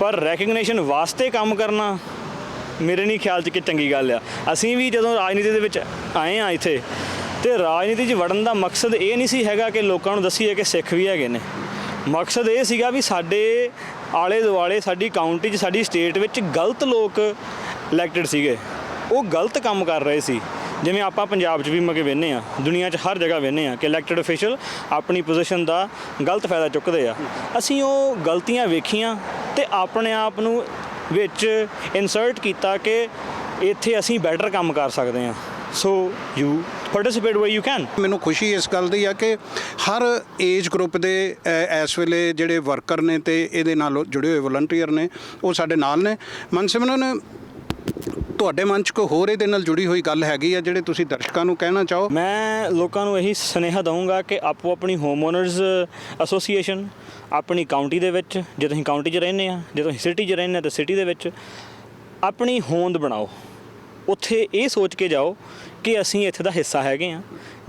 ਪਰ ਰੈਕਗਨੇਸ਼ਨ ਵਾਸਤੇ ਕੰਮ ਕਰਨਾ ਮੇਰੇ ਨਹੀਂ ਖਿਆਲ 'ਚ ਕਿ ਚੰਗੀ ਗੱਲ ਆ। ਅਸੀਂ ਵੀ ਜਦੋਂ ਰਾਜਨੀਤੀ ਦੇ ਵਿੱਚ ਆਏ ਹਾਂ ਇੱਥੇ, ਅਤੇ ਰਾਜਨੀਤੀ 'ਚ ਵੜਨ ਦਾ ਮਕਸਦ ਇਹ ਨਹੀਂ ਸੀ ਹੈਗਾ ਕਿ ਲੋਕਾਂ ਨੂੰ ਦੱਸੀਏ ਕਿ ਸਿੱਖ ਵੀ ਹੈਗੇ ਨੇ। ਮਕਸਦ ਇਹ ਸੀਗਾ ਵੀ ਸਾਡੇ ਆਲੇ ਦੁਆਲੇ, ਸਾਡੀ ਕਾਊਂਟੀ 'ਚ, ਸਾਡੀ ਸਟੇਟ ਵਿੱਚ ਗਲਤ ਲੋਕ ਇਲੈਕਟਡ ਸੀਗੇ, ਉਹ ਗਲਤ ਕੰਮ ਕਰ ਰਹੇ ਸੀ। ਜਿਵੇਂ ਆਪਾਂ ਪੰਜਾਬ 'ਚ ਵੀ ਮਗੇ ਵੇਖਦੇ ਹਾਂ, ਦੁਨੀਆ 'ਚ ਹਰ ਜਗ੍ਹਾ ਵੇਖਦੇ ਹਾਂ ਕਿ ਇਲੈਕਟਡ ਅਫੀਸ਼ੀਅਲ ਆਪਣੀ ਪੋਜੀਸ਼ਨ ਦਾ ਗਲਤ ਫਾਇਦਾ ਚੁੱਕਦੇ ਆ। ਅਸੀਂ ਉਹ ਗਲਤੀਆਂ ਵੇਖੀਆਂ ਅਤੇ ਆਪਣੇ ਆਪ ਨੂੰ ਵਿੱਚ ਇਨਸਰਟ ਕੀਤਾ ਕਿ ਇੱਥੇ ਅਸੀਂ ਬੈਟਰ ਕੰਮ ਕਰ ਸਕਦੇ ਹਾਂ। So you participate way you can. ਮੈਨੂੰ ਖੁਸ਼ੀ ਇਸ ਗੱਲ ਦੀ ਆ ਕਿ ਹਰ ਏਜ ਗਰੁੱਪ ਦੇ ਇਸ ਵੇਲੇ ਜਿਹੜੇ ਵਰਕਰ ਨੇ ਅਤੇ ਇਹਦੇ ਨਾਲ ਜੁੜੇ ਹੋਏ ਵਲੰਟੀਅਰ ਨੇ, ਉਹ ਸਾਡੇ ਨਾਲ ਨੇ। ਮਨਸਿਮਰਨ, ਤੁਹਾਡੇ ਮਨ 'ਚ ਕੋਈ ਹੋਰ ਇਹਦੇ ਨਾਲ ਜੁੜੀ ਹੋਈ ਗੱਲ ਹੈਗੀ ਆ ਜਿਹੜੇ ਤੁਸੀਂ ਦਰਸ਼ਕਾਂ ਨੂੰ ਕਹਿਣਾ ਚਾਹੋ? ਮੈਂ ਲੋਕਾਂ ਨੂੰ ਇਹੀ ਸੁਨੇਹਾ ਦਊਂਗਾ ਕਿ ਆਪੋ ਆਪਣੀ ਹੋਮ ਓਨਰਸ ਐਸੋਸੀਏਸ਼ਨ ਆਪਣੀ ਕਾਊਂਟੀ ਦੇ ਵਿੱਚ, ਜੇ ਤੁਸੀਂ ਕਾਊਂਟੀ 'ਚ ਰਹਿੰਦੇ ਆ, ਜੇ ਤੁਸੀਂ ਸਿਟੀ 'ਚ ਰਹਿੰਦੇ ਆ ਤਾਂ ਸਿਟੀ ਦੇ ਵਿੱਚ ਆਪਣੀ ਹੋਂਦ ਬਣਾਓ। ਉੱਥੇ ਇਹ ਸੋਚ ਕੇ ਜਾਓ ਕਿ ਅਸੀਂ ਇੱਥੇ ਦਾ ਹਿੱਸਾ ਹੈਗੇ ਹਾਂ।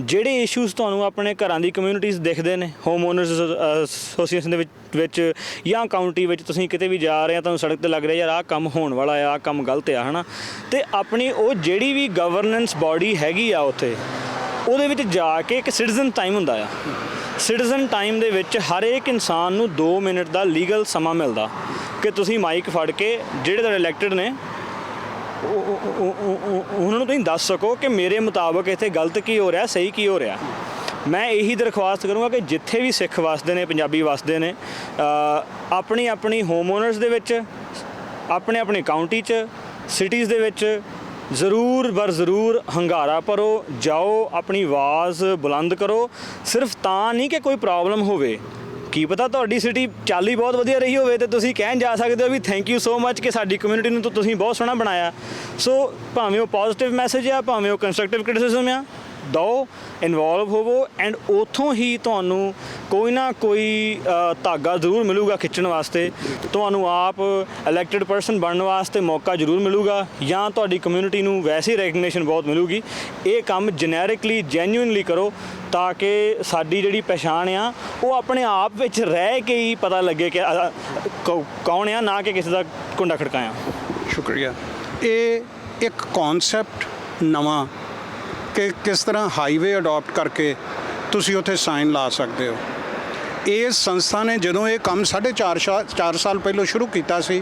ਜਿਹੜੇ ਇਸ਼ੂਜ਼ ਤੁਹਾਨੂੰ ਆਪਣੇ ਘਰਾਂ ਦੀ ਕਮਿਊਨਿਟੀਜ਼ ਦਿਖਦੇ ਨੇ, ਹੋਮ ਓਨਰਸ ਐਸੋਸੀਏਸ਼ਨ ਦੇ ਵਿੱਚ ਜਾਂ ਕਾਊਂਟੀ ਵਿੱਚ ਤੁਸੀਂ ਕਿਤੇ ਵੀ ਜਾ ਰਹੇ ਆ, ਤੁਹਾਨੂੰ ਸੜਕ ਤੇ ਲੱਗ ਰਿਹਾ ਯਾਰ ਆਹ ਕੰਮ ਹੋਣ ਵਾਲਾ ਆ, ਆਹ ਕੰਮ ਗਲਤ ਆ, ਹੈ ਨਾ। ਅਤੇ ਆਪਣੀ ਉਹ ਜਿਹੜੀ ਵੀ ਗਵਰਨੈਂਸ ਬਾਡੀ ਹੈਗੀ ਆ ਉੱਥੇ, ਉਹਦੇ ਵਿੱਚ ਜਾ ਕੇ ਇੱਕ ਸਿਟੀਜ਼ਨ ਟਾਈਮ ਹੁੰਦਾ ਆ। ਸਿਟੀਜ਼ਨ ਟਾਈਮ ਦੇ ਵਿੱਚ ਹਰ ਇੱਕ ਇਨਸਾਨ ਨੂੰ 2 ਮਿੰਟ ਦਾ ਲੀਗਲ ਸਮਾਂ ਮਿਲਦਾ ਕਿ ਤੁਸੀਂ ਮਾਈਕ ਫੜ ਕੇ ਜਿਹੜੇ ਤੁਹਾਡੇ ਇਲੈਕਟਡ ਨੇ ਉਹਨਾਂ ਨੂੰ ਤੁਸੀਂ ਦੱਸ ਸਕੋ ਕਿ ਮੇਰੇ ਮੁਤਾਬਕ ਇੱਥੇ ਗਲਤ ਕੀ ਹੋ ਰਿਹਾ, ਸਹੀ ਕੀ ਹੋ ਰਿਹਾ। ਮੈਂ ਇਹੀ ਦਰਖਾਸਤ ਕਰੂੰਗਾ ਕਿ ਜਿੱਥੇ ਵੀ ਸਿੱਖ ਵਸਦੇ ਨੇ, ਪੰਜਾਬੀ ਵਸਦੇ ਨੇ, ਆਪਣੀ ਆਪਣੀ ਹੋਮ ਓਨਰਸ ਦੇ ਵਿੱਚ, ਆਪਣੇ ਆਪਣੇ ਕਾਊਂਟੀ 'ਚ, ਸਿਟੀਜ਼ ਦੇ ਵਿੱਚ ਜ਼ਰੂਰ ਬਰ ਜ਼ਰੂਰ ਹੰਗਾਰਾ ਭਰੋ, ਜਾਓ, ਆਪਣੀ ਆਵਾਜ਼ ਬੁਲੰਦ ਕਰੋ। ਸਿਰਫ ਤਾਂ ਨਹੀਂ ਕਿ ਕੋਈ ਪ੍ਰੋਬਲਮ ਹੋਵੇ, ਕੀ ਪਤਾ ਤੁਹਾਡੀ ਸਿਟੀ ਚੱਲ ਹੀ ਬਹੁਤ ਵਧੀਆ ਰਹੀ ਹੋਵੇ ਤੇ ਤੁਸੀਂ ਕਹਿਣ ਜਾ ਸਕਦੇ ਹੋ ਵੀ ਥੈਂਕ ਯੂ ਸੋ ਮੱਚ ਕਿ ਸਾਡੀ ਕਮਿਊਨਿਟੀ ਨੂੰ ਤਾਂ ਤੁਸੀਂ ਬਹੁਤ ਸੋਹਣਾ ਬਣਾਇਆ। ਸੋ ਭਾਵੇਂ ਉਹ ਪੋਜ਼ਿਟਿਵ ਮੈਸੇਜ ਆ, ਭਾਵੇਂ ਉਹ ਕੰਸਟਰਕਟਿਵ ਕ੍ਰਿਟਿਸਿਜ਼ਮ ਆ, ਦਿਓ, ਇਨਵੋਲਵ ਹੋਵੋ, ਐਂਡ ਉੱਥੋਂ ਹੀ ਤੁਹਾਨੂੰ ਕੋਈ ਨਾ ਕੋਈ ਧਾਗਾ ਜ਼ਰੂਰ ਮਿਲੂਗਾ ਖਿੱਚਣ ਵਾਸਤੇ। ਤੁਹਾਨੂੰ ਆਪ ਇਲੈਕਟਡ ਪਰਸਨ ਬਣਨ ਵਾਸਤੇ ਮੌਕਾ ਜ਼ਰੂਰ ਮਿਲੂਗਾ, ਜਾਂ ਤੁਹਾਡੀ ਕਮਿਊਨਿਟੀ ਨੂੰ ਵੈਸੇ ਰੈਕਗਨੀਸ਼ਨ ਬਹੁਤ ਮਿਲੂਗੀ। ਇਹ ਕੰਮ ਜੈਨਰਿਕਲੀ, ਜੈਨੂਇਨਲੀ ਕਰੋ ਤਾਂ ਕਿ ਸਾਡੀ ਜਿਹੜੀ ਪਛਾਣ ਆ ਉਹ ਆਪਣੇ ਆਪ ਵਿੱਚ ਰਹਿ ਕੇ ਹੀ ਪਤਾ ਲੱਗੇ ਕਿ ਕੌਣ ਆ, ਨਾ ਕਿ ਕਿਸੇ ਦਾ ਕੁੰਡਾ ਖੜਕਾਇਆ। ਸ਼ੁਕਰੀਆ। ਇਹ ਇੱਕ ਕਨਸੈਪਟ ਨਵਾਂ ਕਿ ਕਿਸ ਤਰ੍ਹਾਂ ਹਾਈਵੇ ਅਡਾਪਟ ਕਰਕੇ ਤੁਸੀਂ ਉੱਥੇ ਸਾਈਨ ਲਾ ਸਕਦੇ ਹੋ। ਇਸ ਸੰਸਥਾ ਨੇ ਜਦੋਂ ਇਹ ਕੰਮ 4.5 ਸਾਲ ਪਹਿਲਾਂ ਸ਼ੁਰੂ ਕੀਤਾ ਸੀ,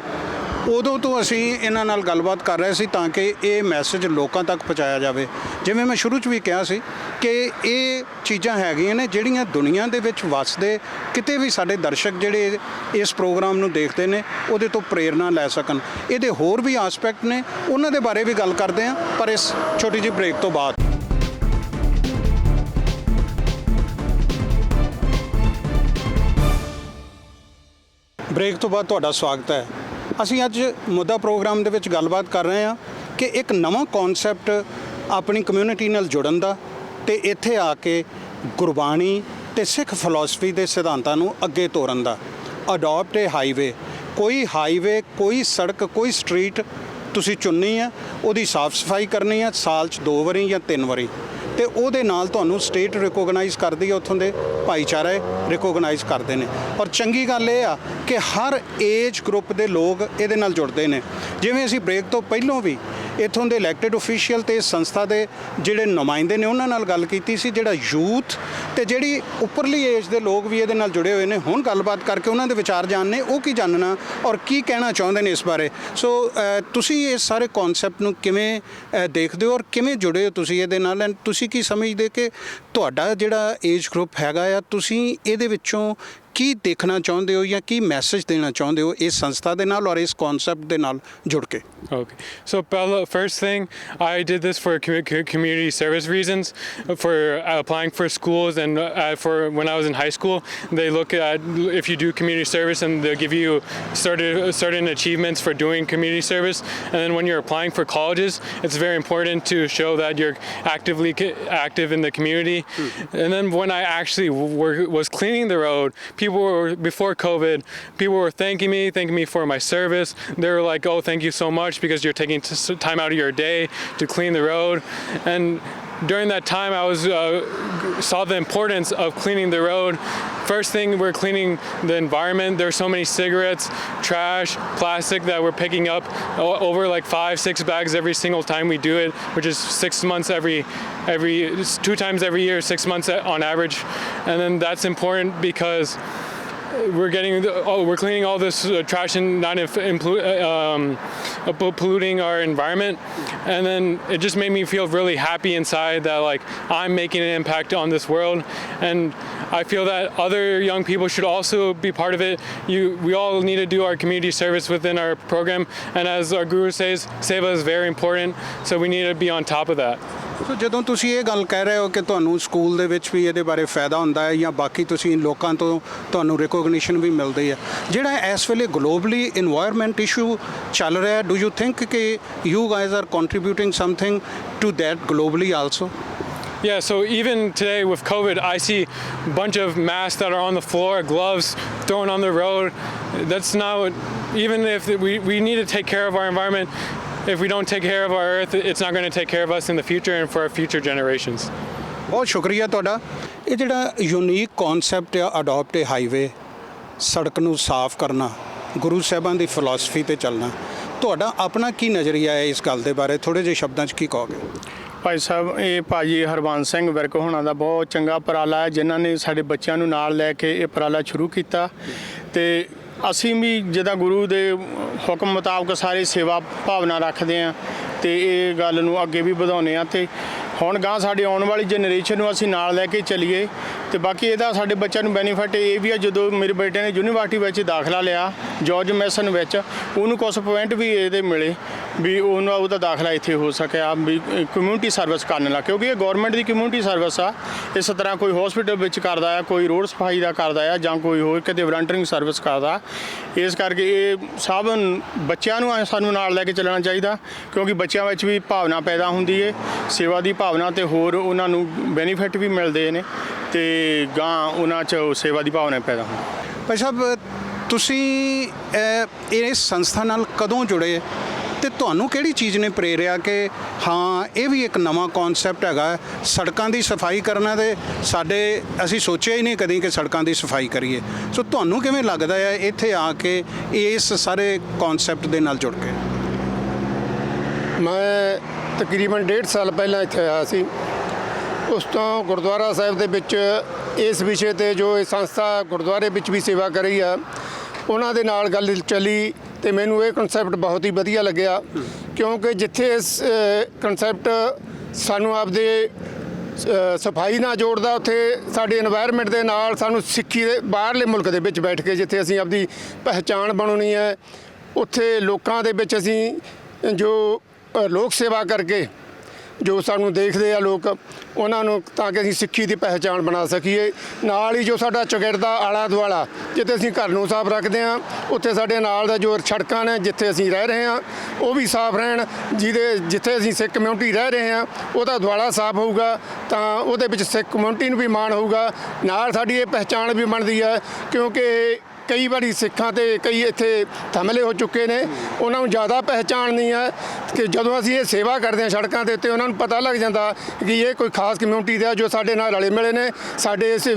ਉਦੋਂ ਤੋਂ ਅਸੀਂ ਇਹਨਾਂ ਨਾਲ ਗੱਲਬਾਤ ਕਰ ਰਹੇ ਸੀ ਤਾਂ ਕਿ ਇਹ ਮੈਸੇਜ ਲੋਕਾਂ ਤੱਕ ਪਹੁੰਚਾਇਆ ਜਾਵੇ। ਜਿਵੇਂ ਮੈਂ ਸ਼ੁਰੂ 'ਚ ਵੀ ਕਿਹਾ ਸੀ ਕਿ ਇਹ ਚੀਜ਼ਾਂ ਹੈਗੀਆਂ ਨੇ ਜਿਹੜੀਆਂ ਦੁਨੀਆ ਦੇ ਵਿੱਚ ਵੱਸਦੇ ਕਿਤੇ ਵੀ ਸਾਡੇ ਦਰਸ਼ਕ ਜਿਹੜੇ ਇਸ ਪ੍ਰੋਗਰਾਮ ਨੂੰ ਦੇਖਦੇ ਨੇ ਉਹਦੇ ਤੋਂ ਪ੍ਰੇਰਨਾ ਲੈ ਸਕਣ। ਇਹਦੇ ਹੋਰ ਵੀ ਆਸਪੈਕਟ ਨੇ, ਉਹਨਾਂ ਦੇ ਬਾਰੇ ਵੀ ਗੱਲ ਕਰਦੇ ਹਾਂ, ਪਰ ਇਸ ਛੋਟੀ ਜਿਹੀ ਬ੍ਰੇਕ ਤੋਂ ਬਾਅਦ। ਬ੍ਰੇਕ ਤੋਂ ਬਾਅਦ ਤੁਹਾਡਾ ਸਵਾਗਤ ਹੈ। ਅਸੀਂ ਅੱਜ ਮੁੱਦਾ ਪ੍ਰੋਗਰਾਮ ਦੇ ਵਿੱਚ ਗੱਲਬਾਤ ਕਰ ਰਹੇ ਹਾਂ ਕਿ ਇੱਕ ਨਵਾਂ ਕਨਸੈਪਟ ਆਪਣੀ ਕਮਿਊਨਿਟੀ ਨਾਲ ਜੁੜਨ ਦਾ ਅਤੇ ਇੱਥੇ ਆ ਕੇ ਗੁਰਬਾਣੀ ਅਤੇ ਸਿੱਖ ਫਿਲਾਸਫੀ ਦੇ ਸਿਧਾਂਤਾਂ ਨੂੰ ਅੱਗੇ ਤੋਰਨ ਦਾ। ਅਡਾਪਟ ਏ ਹਾਈਵੇ, ਹਾਈਵੇ, ਕੋਈ ਸੜਕ, ਕੋਈ ਸਟਰੀਟ ਤੁਸੀਂ ਚੁਣਨੀ ਹੈ, ਉਹਦੀ ਸਾਫ਼ ਸਫਾਈ ਕਰਨੀ ਹੈ ਸਾਲ 'ਚ 2 ਵਾਰੀ ਜਾਂ 3 ਵਾਰੀ, ਅਤੇ ਉਹਦੇ ਨਾਲ ਤੁਹਾਨੂੰ ਸਟੇਟ ਰਿਕੋਗਨਾਈਜ਼ ਕਰਦੀ ਹੈ, ਉੱਥੋਂ ਦੇ ਭਾਈਚਾਰੇ ਰਿਕੋਗਨਾਈਜ਼ ਕਰਦੇ ਨੇ। ਔਰ ਚੰਗੀ ਗੱਲ ਇਹ ਆ ਕਿ ਹਰ ਏਜ ਗਰੁੱਪ ਦੇ ਲੋਕ ਇਹਦੇ ਨਾਲ ਜੁੜਦੇ ਨੇ। ਜਿਵੇਂ ਅਸੀਂ ਬ੍ਰੇਕ ਤੋਂ ਪਹਿਲਾਂ ਵੀ ਇੱਥੋਂ ਦੇ ਇਲੈਕਟਡ ਅਫੀਸ਼ੀਅਲ ਅਤੇ ਸੰਸਥਾ ਦੇ ਜਿਹੜੇ ਨੁਮਾਇੰਦੇ ਨੇ ਉਹਨਾਂ ਨਾਲ ਗੱਲ ਕੀਤੀ ਸੀ, ਜਿਹੜਾ ਯੂਥ ਅਤੇ ਜਿਹੜੀ ਉੱਪਰਲੀ ਏਜ ਦੇ ਲੋਕ ਵੀ ਇਹਦੇ ਨਾਲ ਜੁੜੇ ਹੋਏ ਨੇ। ਹੁਣ ਗੱਲਬਾਤ ਕਰਕੇ ਉਹਨਾਂ ਦੇ ਵਿਚਾਰ ਜਾਣਨੇ, ਉਹ ਕੀ ਜਾਣਨਾ ਔਰ ਕੀ ਕਹਿਣਾ ਚਾਹੁੰਦੇ ਨੇ ਇਸ ਬਾਰੇ। ਸੋ ਤੁਸੀਂ ਇਸ ਸਾਰੇ ਕਨਸੈਪਟ ਨੂੰ ਕਿਵੇਂ ਦੇਖਦੇ ਹੋ ਔਰ ਕਿਵੇਂ ਜੁੜੇ ਹੋ ਤੁਸੀਂ ਇਹਦੇ ਨਾਲ? ਐਂਡ ਤੁਸੀਂ ਕੀ ਸਮਝਦੇ ਕਿ ਤੁਹਾਡਾ ਜਿਹੜਾ ਏਜ ਗਰੁੱਪ ਹੈਗਾ ਆ, ਤੁਸੀਂ ਇਹਦੇ ਵਿੱਚੋਂ ਕੀ ਦੇਖਣਾ ਚਾਹੁੰਦੇ ਹੋ ਜਾਂ ਕੀ ਮੈਸੇਜ ਦੇਣਾ ਚਾਹੁੰਦੇ ਹੋ ਇਸ ਸੰਸਥਾ ਦੇ ਨਾਲ ਔਰ ਇਸ ਕਨਸੈਪਟ ਦੇ ਨਾਲ ਜੁੜ ਕੇ? Okay, so first thing, I did this for community service reasons, for applying for schools and for when I was in high school. They look at if you do community service and they'll give you certain achievements for doing community service. And then when you're applying for colleges, it's very important to show that you're active in the community. And then when I actually was cleaning the road, before COVID, people were thanking me for my service. They were like, "Oh, thank you so much because you're taking time out of your day to clean the road." And during that time, I saw the importance of cleaning the road. First thing, we're cleaning the environment. There's so many cigarettes, trash, plastic that we're picking up, over like 5-6 bags every single time we do it, which is 6 months every 2 times every year, 6 months on average. And then that's important because we're cleaning all this trash and not polluting our environment. And then it just made me feel really happy inside that like I'm making an impact on this world. And I feel that other young people should also be part of it. We all need to do our community service within our program. And as our guru says, seva is very important. So we need to be on top of that. ਸੋ ਜਦੋਂ ਤੁਸੀਂ ਇਹ ਗੱਲ ਕਹਿ ਰਹੇ ਹੋ ਕਿ ਤੁਹਾਨੂੰ school ਦੇ ਵਿੱਚ ਵੀ ਇਹਦੇ ਬਾਰੇ ਫਾਇਦਾ ਹੁੰਦਾ ਹੈ ਜਾਂ ਬਾਕੀ ਤੁਸੀਂ ਲੋਕਾਂ ਤੋਂ ਤੁਹਾਨੂੰ ਰਿਕੋਗਨੀਸ਼ਨ ਵੀ ਮਿਲਦੀ ਹੈ, ਜਿਹੜਾ ਇਸ ਵੇਲੇ ਗਲੋਬਲੀ ਇਨਵਾਇਰਮੈਂਟ ਇਸ਼ੂ ਚੱਲ ਰਿਹਾ, ਡੂ ਯੂ ਥਿੰਕ ਕਿ you guys are contributing something to that globally also? Yeah, so even today with COVID, I see a bunch of masks that are on the floor, gloves thrown on the road. That's not, even if we need to take care of our environment, if we don't take care of our earth, it's not going to take care of us in the future and for our future generations. ਬਹੁਤ ਸ਼ੁਕਰੀਆ ਤੁਹਾਡਾ। ਇਹ ਜਿਹੜਾ unique concept ਆ adopt ਏ highway, ਸੜਕ ਨੂੰ ਸਾਫ਼ ਕਰਨਾ, ਗੁਰੂ ਸਾਹਿਬਾਂ ਦੀ ਫਿਲਾਸਫੀ ਤੇ ਚੱਲਣਾ, ਤੁਹਾਡਾ ਆਪਣਾ ਕੀ ਨਜ਼ਰੀਆ ਹੈ ਇਸ ਗੱਲ ਦੇ ਬਾਰੇ? ਥੋੜ੍ਹੇ ਜਿਹੇ ਸ਼ਬਦਾਂ 'ਚ ਕੀ ਕਹੋਗੇ? ਭਾਈ ਸਾਹਿਬ, ਇਹ ਭਾਜੀ ਹਰਬੰਸ ਸਿੰਘ ਵਿਰਕ ਹੋਣਾ ਦਾ ਬਹੁਤ ਚੰਗਾ ਉਪਰਾਲਾ ਹੈ, ਜਿਨ੍ਹਾਂ ਨੇ ਸਾਡੇ ਬੱਚਿਆਂ ਨੂੰ ਨਾਲ ਲੈ ਕੇ ਇਹ ਉਪਰਾਲਾ ਸ਼ੁਰੂ ਕੀਤਾ। ਤੇ ਅਸੀਂ ਵੀ ਜਿੱਦਾਂ ਗੁਰੂ ਦੇ ਹੁਕਮ ਮੁਤਾਬਕ ਸਾਰੇ ਸੇਵਾ ਭਾਵਨਾ ਰੱਖਦੇ ਹਾਂ ਤੇ ਇਹ ਗੱਲ ਨੂੰ ਅੱਗੇ ਵੀ ਵਧਾਉਂਦੇ ਹਾਂ। ਤੇ ਹੁਣ ਗਾਂ ਸਾਡੇ ਆਉਣ ਵਾਲੀ ਜਨਰੇਸ਼ਨ ਨੂੰ ਅਸੀਂ ਨਾਲ ਲੈ ਕੇ ਚੱਲੀਏ। ਤੇ ਬਾਕੀ ਇਹਦਾ ਸਾਡੇ ਬੱਚਿਆਂ ਨੂੰ ਬੈਨੀਫਿਟ ਇਹ ਵੀ ਆ, ਜਦੋਂ ਮੇਰੇ ਬੇਟੇ ਨੇ ਯੂਨੀਵਰਸਿਟੀ ਵਿੱਚ ਦਾਖਲਾ ਲਿਆ ਜਾਰਜ ਮੈਸਨ ਵਿੱਚ, ਉਹਨੂੰ ਕੁਝ ਪੁਆਇੰਟ ਵੀ ਇਹਦੇ ਮਿਲੇ ਵੀ ਉਹਦਾ ਦਾਖਲਾ ਇੱਥੇ ਹੋ ਸਕਿਆ ਵੀ ਕਮਿਊਨਿਟੀ ਸਰਵਿਸ ਕਰਨ ਲੱਗ, ਕਿਉਂਕਿ ਇਹ ਗੌਰਮੈਂਟ ਦੀ ਕਮਿਊਨਿਟੀ ਸਰਵਿਸ ਆ। ਇਸ ਤਰ੍ਹਾਂ ਕੋਈ ਹਸਪੀਟਲ ਵਿੱਚ ਕਰਦਾ ਆ, ਕੋਈ ਰੋਡ ਸਫਾਈ ਦਾ ਕਰਦਾ ਆ, ਜਾਂ ਕੋਈ ਹੋਰ ਕਿਤੇ ਵਲੰਟੀਅਰਿੰਗ ਸਰਵਿਸ ਕਰਦਾ। ਇਸ ਕਰਕੇ ਇਹ ਸਭ ਬੱਚਿਆਂ ਨੂੰ ਸਾਨੂੰ ਨਾਲ ਲੈ ਕੇ ਚੱਲਣਾ ਚਾਹੀਦਾ, ਕਿਉਂਕਿ ਬੱਚਿਆਂ ਵਿੱਚ ਵੀ ਭਾਵਨਾ ਪੈਦਾ ਹੁੰਦੀ ਹੈ ਸੇਵਾ ਦੀ ਭਾਵਨਾ, ਤੇ ਹੋਰ ਉਹਨਾਂ ਨੂੰ ਬੈਨੀਫਿਟ ਵੀ ਮਿਲਦੇ ਨੇ ਤੇ ਗਾਂ ਉਹਨਾਂ 'ਚ ਸੇਵਾ ਦੀ ਭਾਵਨਾ ਪੈਦਾ ਹੁੰਦੀ। ਭਾਈ ਸਾਹਿਬ, ਤੁਸੀਂ ਇਸ ਸੰਸਥਾ ਨਾਲ ਕਦੋਂ ਜੁੜੇ ਤੇ ਤੁਹਾਨੂੰ ਕਿਹੜੀ ਚੀਜ਼ ਨੇ ਪ੍ਰੇਰਿਆ ਕਿ ਹਾਂ ਇਹ ਵੀ ਇੱਕ ਨਵਾਂ ਕਨਸੈਪਟ ਹੈਗਾ ਸੜਕਾਂ ਦੀ ਸਫਾਈ ਕਰਨਾ, ਤੇ ਅਸੀਂ ਸੋਚਿਆ ਹੀ ਨਹੀਂ ਕਦੀ ਕਿ ਸੜਕਾਂ ਦੀ ਸਫਾਈ ਕਰੀਏ। ਸੋ ਤੁਹਾਨੂੰ ਕਿਵੇਂ ਲੱਗਦਾ ਹੈ ਇੱਥੇ ਆ ਕੇ ਇਸ ਸਾਰੇ ਕਨਸੈਪਟ ਦੇ ਨਾਲ ਜੁੜ ਕੇ? ਮੈਂ ਤਕਰੀਬਨ 1.5 ਸਾਲ ਪਹਿਲਾਂ ਇੱਥੇ ਆਇਆ ਸੀ। ਉਸ ਤੋਂ ਗੁਰਦੁਆਰਾ ਸਾਹਿਬ ਦੇ ਵਿੱਚ ਇਸ ਵਿਸ਼ੇ ਤੇ ਜੋ ਇਹ ਸੰਸਥਾ ਗੁਰਦੁਆਰੇ ਵਿੱਚ ਵੀ ਸੇਵਾ ਕਰ ਰਹੀ ਆ, ਉਹਨਾਂ ਦੇ ਨਾਲ ਗੱਲ ਚੱਲੀ ਤੇ ਮੈਨੂੰ ਇਹ ਕਨਸੈਪਟ ਬਹੁਤ ਹੀ ਵਧੀਆ ਲੱਗਿਆ, ਕਿਉਂਕਿ ਜਿੱਥੇ ਇਸ ਕਨਸੈਪਟ ਸਾਨੂੰ ਆਪਦੇ ਸਫਾਈ ਨਾਲ ਜੋੜਦਾ, ਉੱਥੇ ਸਾਡੇ এনवायरमेंट ਦੇ ਨਾਲ ਸਾਨੂੰ ਸਿੱਖੀ ਦੇ ਬਾਹਰਲੇ ਮੁਲਕ ਦੇ ਵਿੱਚ ਬੈਠ ਕੇ ਜਿੱਥੇ ਅਸੀਂ ਆਪਦੀ ਪਹਿਚਾਣ ਬਣਾਉਣੀ ਹੈ, ਉੱਥੇ ਲੋਕਾਂ ਦੇ ਵਿੱਚ ਅਸੀਂ ਜੋ ਲੋਕ ਸੇਵਾ ਕਰਕੇ ਜੋ ਸਾਨੂੰ ਦੇਖਦੇ ਆ ਲੋਕ, ਉਹਨਾਂ ਨੂੰ ਤਾਂ ਕਿ ਅਸੀਂ ਸਿੱਖੀ ਦੀ ਪਹਿਚਾਣ ਬਣਾ ਸਕੀਏ। ਨਾਲ ਹੀ ਜੋ ਸਾਡਾ ਚੌਗਿਰਦਾ ਆਲਾ ਦੁਆਲਾ, ਜਿੱਥੇ ਅਸੀਂ ਘਰ ਨੂੰ ਸਾਫ਼ ਰੱਖਦੇ ਹਾਂ, ਉੱਥੇ ਸਾਡੇ ਨਾਲ ਦਾ ਜੋ ਸੜਕਾਂ ਨੇ ਜਿੱਥੇ ਅਸੀਂ ਰਹਿ ਰਹੇ ਹਾਂ ਉਹ ਵੀ ਸਾਫ਼ ਰਹਿਣ। ਜਿੱਥੇ ਅਸੀਂ ਸਿੱਖ ਕਮਿਊਨਿਟੀ ਰਹਿ ਰਹੇ ਹਾਂ ਉਹਦਾ ਦੁਆਲਾ ਸਾਫ਼ ਹੋਊਗਾ ਤਾਂ ਉਹਦੇ ਵਿੱਚ ਸਿੱਖ ਕਮਿਊਨਿਟੀ ਨੂੰ ਵੀ ਮਾਣ ਹੋਊਗਾ, ਨਾਲ ਸਾਡੀ ਇਹ ਪਹਿਚਾਣ ਵੀ ਬਣਦੀ ਹੈ। ਕਿਉਂਕਿ ਕਈ ਵਾਰੀ ਸਿੱਖਾਂ ਤੇ ਕਈ ਇੱਥੇ ਹਮਲੇ ਹੋ ਚੁੱਕੇ ਨੇ, ਉਹਨਾਂ ਨੂੰ ਜ਼ਿਆਦਾ ਪਹਿਚਾਣ ਨਹੀਂ ਹੈ ਕਿ ਜਦੋਂ ਅਸੀਂ ਇਹ ਸੇਵਾ ਕਰਦੇ ਹਾਂ ਸੜਕਾਂ ਦੇ ਉੱਤੇ, ਉਹਨਾਂ ਨੂੰ ਪਤਾ ਲੱਗ ਜਾਂਦਾ ਕਿ ਇਹ ਕੋਈ ਖਾਸ ਕਮਿਊਨਿਟੀ ਦਾ ਜੋ ਸਾਡੇ ਨਾਲ ਰਲੇ ਮਿਲੇ ਨੇ, ਸਾਡੇ ਇਸ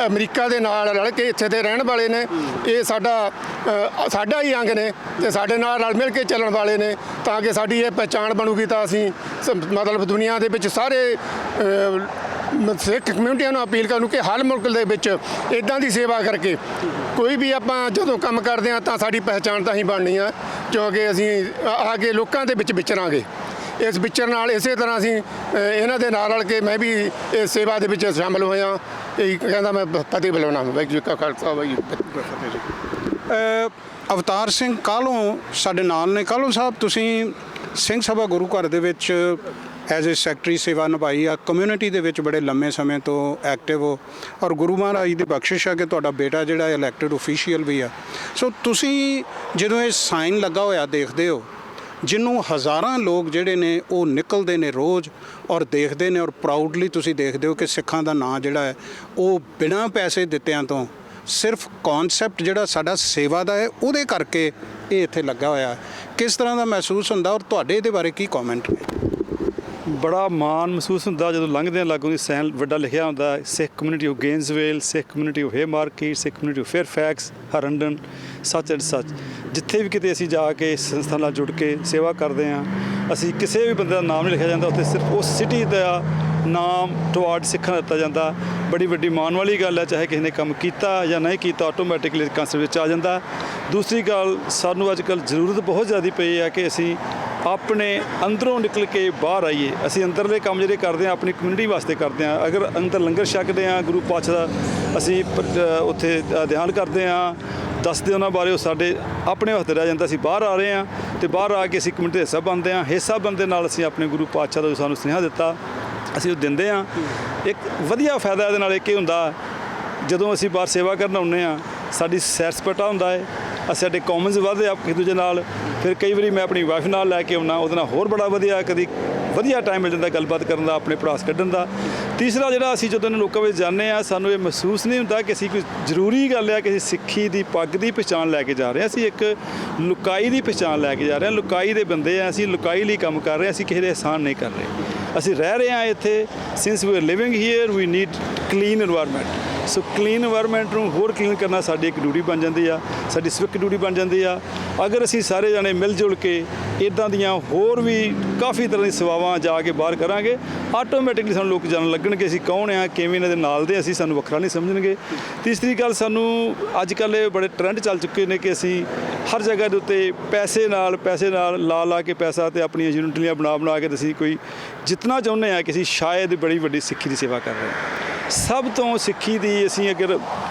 ਅਮਰੀਕਾ ਦੇ ਨਾਲ ਰਲ ਕੇ ਇੱਥੇ ਦੇ ਰਹਿਣ ਵਾਲੇ ਨੇ, ਇਹ ਸਾਡਾ ਹੀ ਅੰਗ ਨੇ ਤੇ ਸਾਡੇ ਨਾਲ ਰਲ ਮਿਲ ਕੇ ਚੱਲਣ ਵਾਲੇ ਨੇ। ਤਾਂ ਕਿ ਸਾਡੀ ਇਹ ਪਹਿਚਾਣ ਬਣੂਗੀ ਤਾਂ ਅਸੀਂ ਮਤਲਬ ਦੁਨੀਆ ਦੇ ਵਿੱਚ ਸਾਰੇ ਸਿੱਖ ਕਮਿਊਨਿਟੀਆਂ ਨੂੰ ਅਪੀਲ ਕਰੂੰ ਕਿ ਹਰ ਮੁਲਕ ਦੇ ਵਿੱਚ ਇੱਦਾਂ ਦੀ ਸੇਵਾ ਕਰਕੇ ਕੋਈ ਵੀ ਆਪਾਂ ਜਦੋਂ ਕੰਮ ਕਰਦੇ ਹਾਂ ਤਾਂ ਸਾਡੀ ਪਹਿਚਾਣ ਤਾਂ ਹੀ ਬਣਨੀ ਆ, ਕਿਉਂਕਿ ਅਸੀਂ ਆ ਕੇ ਲੋਕਾਂ ਦੇ ਵਿੱਚ ਵਿਚਰਾਂਗੇ। ਇਸ ਵਿਚਰ ਨਾਲ ਇਸੇ ਤਰ੍ਹਾਂ ਅਸੀਂ ਇਹਨਾਂ ਦੇ ਨਾਲ ਰਲ ਕੇ ਮੈਂ ਵੀ ਇਸ ਸੇਵਾ ਦੇ ਵਿੱਚ ਸ਼ਾਮਲ ਹੋਇਆ। ਇਹ ਕਹਿੰਦਾ ਮੈਂ ਫਤਿਹ ਬੁਲਾਉਣਾ ਵਾਹਿਗੁਰੂ ਜੀ ਕਾ ਖਾਲਸਾ ਵਾਹਿਗੁਰੂ ਜੀ ਕੀ ਫਤਿਹ। ਅਵਤਾਰ ਸਿੰਘ ਕਾਹਲੋਂ ਸਾਡੇ ਨਾਲ ਨੇ। ਕਾਹਲੋਂ ਸਾਹਿਬ, ਤੁਸੀਂ ਸਿੰਘ ਸਭਾ ਗੁਰੂ ਘਰ ਦੇ ਵਿੱਚ ਐਜ਼ ਏ ਸੈਕਟਰੀ ਸੇਵਾ ਨਿਭਾਈ ਆ, ਕਮਿਊਨਿਟੀ ਦੇ ਵਿੱਚ ਬੜੇ ਲੰਮੇ ਸਮੇਂ ਤੋਂ ਐਕਟਿਵ ਹੋ, ਔਰ ਗੁਰੂ ਮਹਾਰਾਜ ਦੀ ਬਖਸ਼ਿਸ਼ ਆ ਕਿ ਤੁਹਾਡਾ ਬੇਟਾ ਜਿਹੜਾ ਇਲੈਕਟਡ ਓਫੀਸ਼ੀਅਲ ਵੀ ਆ। ਸੋ ਤੁਸੀਂ ਜਦੋਂ ਇਹ ਸਾਈਨ ਲੱਗਾ ਹੋਇਆ ਦੇਖਦੇ ਹੋ, ਜਿਹਨੂੰ ਹਜ਼ਾਰਾਂ ਲੋਕ ਜਿਹੜੇ ਨੇ ਉਹ ਨਿਕਲਦੇ ਨੇ ਰੋਜ਼ ਔਰ ਦੇਖਦੇ ਨੇ, ਔਰ ਪ੍ਰਾਊਡਲੀ ਤੁਸੀਂ ਦੇਖਦੇ ਹੋ ਕਿ ਸਿੱਖਾਂ ਦਾ ਨਾਂ ਜਿਹੜਾ ਹੈ ਉਹ ਬਿਨਾਂ ਪੈਸੇ ਦਿੱਤਿਆਂ ਤੋਂ ਸਿਰਫ ਕਨਸੈਪਟ ਜਿਹੜਾ ਸਾਡਾ ਸੇਵਾ ਦਾ ਹੈ ਉਹਦੇ ਕਰਕੇ ਇਹ ਇੱਥੇ ਲੱਗਾ ਹੋਇਆ, ਕਿਸ ਤਰ੍ਹਾਂ ਦਾ ਮਹਿਸੂਸ ਹੁੰਦਾ ਔਰ ਤੁਹਾਡੇ ਇਹਦੇ ਬਾਰੇ ਕੀ ਕਮੈਂਟ ਨੇ? ਬੜਾ ਮਾਣ ਮਹਿਸੂਸ ਹੁੰਦਾ ਜਦੋਂ ਲੰਘਦੇ ਲਾਗੋਂ ਦੀ ਸਾਈਨ ਵੱਡਾ ਲਿਖਿਆ ਹੁੰਦਾ, Sikh community of Gainesville, Sikh community of Haymarket, Sikh community of Fairfax, Herndon, such and ਸੱਚ। ਜਿੱਥੇ ਵੀ ਕਿਤੇ ਅਸੀਂ ਜਾ ਕੇ ਇਸ ਸੰਸਥਾ ਨਾਲ ਜੁੜ ਕੇ ਸੇਵਾ ਕਰਦੇ ਹਾਂ, ਅਸੀਂ ਕਿਸੇ ਵੀ ਬੰਦੇ ਦਾ ਨਾਮ ਨਹੀਂ ਲਿਖਿਆ ਜਾਂਦਾ, ਉੱਥੇ ਸਿਰਫ ਉਸ ਸਿਟੀ ਦਾ ਨਾਮ ਟੁਵਾਰਡ ਸਿੱਖਾਂ ਦਿੱਤਾ ਜਾਂਦਾ। ਬੜੀ ਵੱਡੀ ਮਾਣ ਵਾਲੀ ਗੱਲ ਹੈ, ਚਾਹੇ ਕਿਸੇ ਨੇ ਕੰਮ ਕੀਤਾ ਜਾਂ ਨਹੀਂ ਕੀਤਾ, ਆਟੋਮੈਟਿਕਲੀ ਕਨਸੈਪਟ ਵਿੱਚ ਆ ਜਾਂਦਾ। ਦੂਸਰੀ ਗੱਲ, ਸਾਨੂੰ ਅੱਜ ਕੱਲ੍ਹ ਜ਼ਰੂਰਤ ਬਹੁਤ ਜ਼ਿਆਦਾ ਪਈ ਹੈ ਕਿ ਅਸੀਂ ਆਪਣੇ ਅੰਦਰੋਂ ਨਿਕਲ ਕੇ ਬਾਹਰ ਆਈਏ। ਅਸੀਂ ਅੰਦਰਲੇ ਕੰਮ ਜਿਹੜੇ ਕਰਦੇ ਹਾਂ ਆਪਣੀ ਕਮਿਊਨਿਟੀ ਵਾਸਤੇ ਕਰਦੇ ਹਾਂ। ਅਗਰ ਅੰਦਰ ਲੰਗਰ ਛਕਦੇ ਹਾਂ, ਗੁਰੂ ਪਾਤਸ਼ਾਹ ਦਾ ਅਸੀਂ ਉੱਥੇ ਧਿਆਨ ਕਰਦੇ ਹਾਂ, ਦੱਸਦੇ ਉਹਨਾਂ ਬਾਰੇ, ਉਹ ਸਾਡੇ ਆਪਣੇ ਵਾਸਤੇ ਰਹਿ ਜਾਂਦਾ। ਅਸੀਂ ਬਾਹਰ ਆ ਰਹੇ ਹਾਂ ਅਤੇ ਬਾਹਰ ਆ ਕੇ ਅਸੀਂ ਕਮਿਊਨਿਟੀ ਦਾ ਹਿੱਸਾ ਬਣਦੇ ਹਾਂ। ਹਿੱਸਾ ਬਣਨ ਦੇ ਨਾਲ ਅਸੀਂ ਆਪਣੇ ਗੁਰੂ ਪਾਤਸ਼ਾਹ ਦਾ ਜੋ ਸਾਨੂੰ ਸੁਨੇਹਾ ਦਿੱਤਾ ਅਸੀਂ ਉਹ ਦਿੰਦੇ ਹਾਂ। ਇੱਕ ਵਧੀਆ ਫਾਇਦਾ ਇਹਦੇ ਨਾਲ ਇੱਕ ਇਹ ਹੁੰਦਾ, ਜਦੋਂ ਅਸੀਂ ਬਾਹਰ ਸੇਵਾ ਕਰਨ ਆਉਂਦੇ ਹਾਂ, ਸਾਡੀ ਸੈਰ ਸਪਾਟਾ ਹੁੰਦਾ ਹੈ, ਸਾਡੇ ਕਾਮਨਸ ਵਧਦੇ ਆ ਇੱਕ ਦੂਜੇ ਨਾਲ। ਫਿਰ ਕਈ ਵਾਰੀ ਮੈਂ ਆਪਣੀ ਵਾਈਫ ਨਾਲ ਲੈ ਕੇ ਆਉਣਾ, ਉਹਦੇ ਨਾਲ ਹੋਰ ਬੜਾ ਕਦੀ ਵਧੀਆ ਟਾਈਮ ਮਿਲ ਜਾਂਦਾ ਗੱਲਬਾਤ ਕਰਨ ਦਾ, ਆਪਣੇ ਭੜਾਸ ਕੱਢਣ ਦਾ। ਤੀਸਰਾ ਜਿਹੜਾ ਅਸੀਂ ਜਦੋਂ ਲੋਕਾਂ ਵਿੱਚ ਜਾਂਦੇ ਆ, ਸਾਨੂੰ ਇਹ ਮਹਿਸੂਸ ਨਹੀਂ ਹੁੰਦਾ ਕਿ ਅਸੀਂ ਕੋਈ ਜ਼ਰੂਰੀ ਗੱਲ ਆ ਕਿ ਅਸੀਂ ਸਿੱਖੀ ਦੀ ਪੱਗ ਦੀ ਪਛਾਣ ਲੈ ਕੇ ਜਾ ਰਹੇ ਹਾਂ। ਅਸੀਂ ਇੱਕ ਲੁਕਾਈ ਦੀ ਪਛਾਣ ਲੈ ਕੇ ਜਾ ਰਹੇ ਹਾਂ। ਲੁਕਾਈ ਦੇ ਬੰਦੇ ਆ ਅਸੀਂ, ਲੁਕਾਈ ਲਈ ਕੰਮ ਕਰ ਰਹੇ ਹਾਂ, ਅਸੀਂ ਕਿਸੇ ਦੇ ਅਹਿਸਾਨ ਨਹੀਂ ਕਰ ਰਹੇ। ਅਸੀਂ ਰਹਿ ਰਹੇ ਹਾਂ ਇੱਥੇ, since we are living here we need clean environment. So clean environment ਨੂੰ ਹੋਰ ਕਲੀਨ ਕਰਨਾ ਸਾਡੀ ਇੱਕ ਡਿਊਟੀ ਬਣ ਜਾਂਦੀ ਆ, ਸਾਡੀ ਸਿਵਿਕ ਡਿਊਟੀ ਬਣ ਜਾਂਦੀ ਆ। ਅਗਰ ਅਸੀਂ ਸਾਰੇ ਜਣੇ ਮਿਲ ਜੁਲ ਕੇ ਇੱਦਾਂ ਦੀਆਂ ਹੋਰ ਵੀ ਕਾਫੀ ਤਰ੍ਹਾਂ ਦੀ ਸੇਵਾਵਾਂ ਜਾ ਕੇ ਬਾਹਰ ਕਰਾਂਗੇ, ਆਟੋਮੈਟਿਕਲੀ ਸਾਨੂੰ ਲੋਕ ਜਾਣਨ ਲੱਗਣਗੇ ਅਸੀਂ ਕੌਣ ਆ, ਕਿਵੇਂ ਇਹਨਾਂ ਦੇ ਨਾਲ ਦੇ, ਅਸੀਂ ਸਾਨੂੰ ਵੱਖਰਾ ਨਹੀਂ ਸਮਝਣਗੇ। ਤੀਸਰੀ ਗੱਲ, ਸਾਨੂੰ ਅੱਜ ਕੱਲ੍ਹ ਇਹ ਬੜੇ ਟ੍ਰੈਂਡ ਚੱਲ ਚੁੱਕੇ ਨੇ ਕਿ ਅਸੀਂ ਹਰ ਜਗ੍ਹਾ ਦੇ ਉੱਤੇ ਪੈਸੇ ਨਾਲ ਲਾ ਕੇ ਪੈਸਾ ਤੇ ਆਪਣੀਆਂ ਯੂਨਿਟੀਆਂ ਬਣਾ ਕੇ ਅਸੀਂ ਕੋਈ ਜਿੱਤਣਾ ਚਾਹੁੰਦੇ ਹਾਂ ਕਿ ਅਸੀਂ ਸ਼ਾਇਦ ਬੜੀ ਵੱਡੀ ਸਿੱਖੀ ਦੀ ਸੇਵਾ ਕਰ ਰਹੇ ਹਾਂ। ਸਭ ਤੋਂ ਸਿੱਖੀ ਦੀ ਅਸੀਂ ਅਗਰ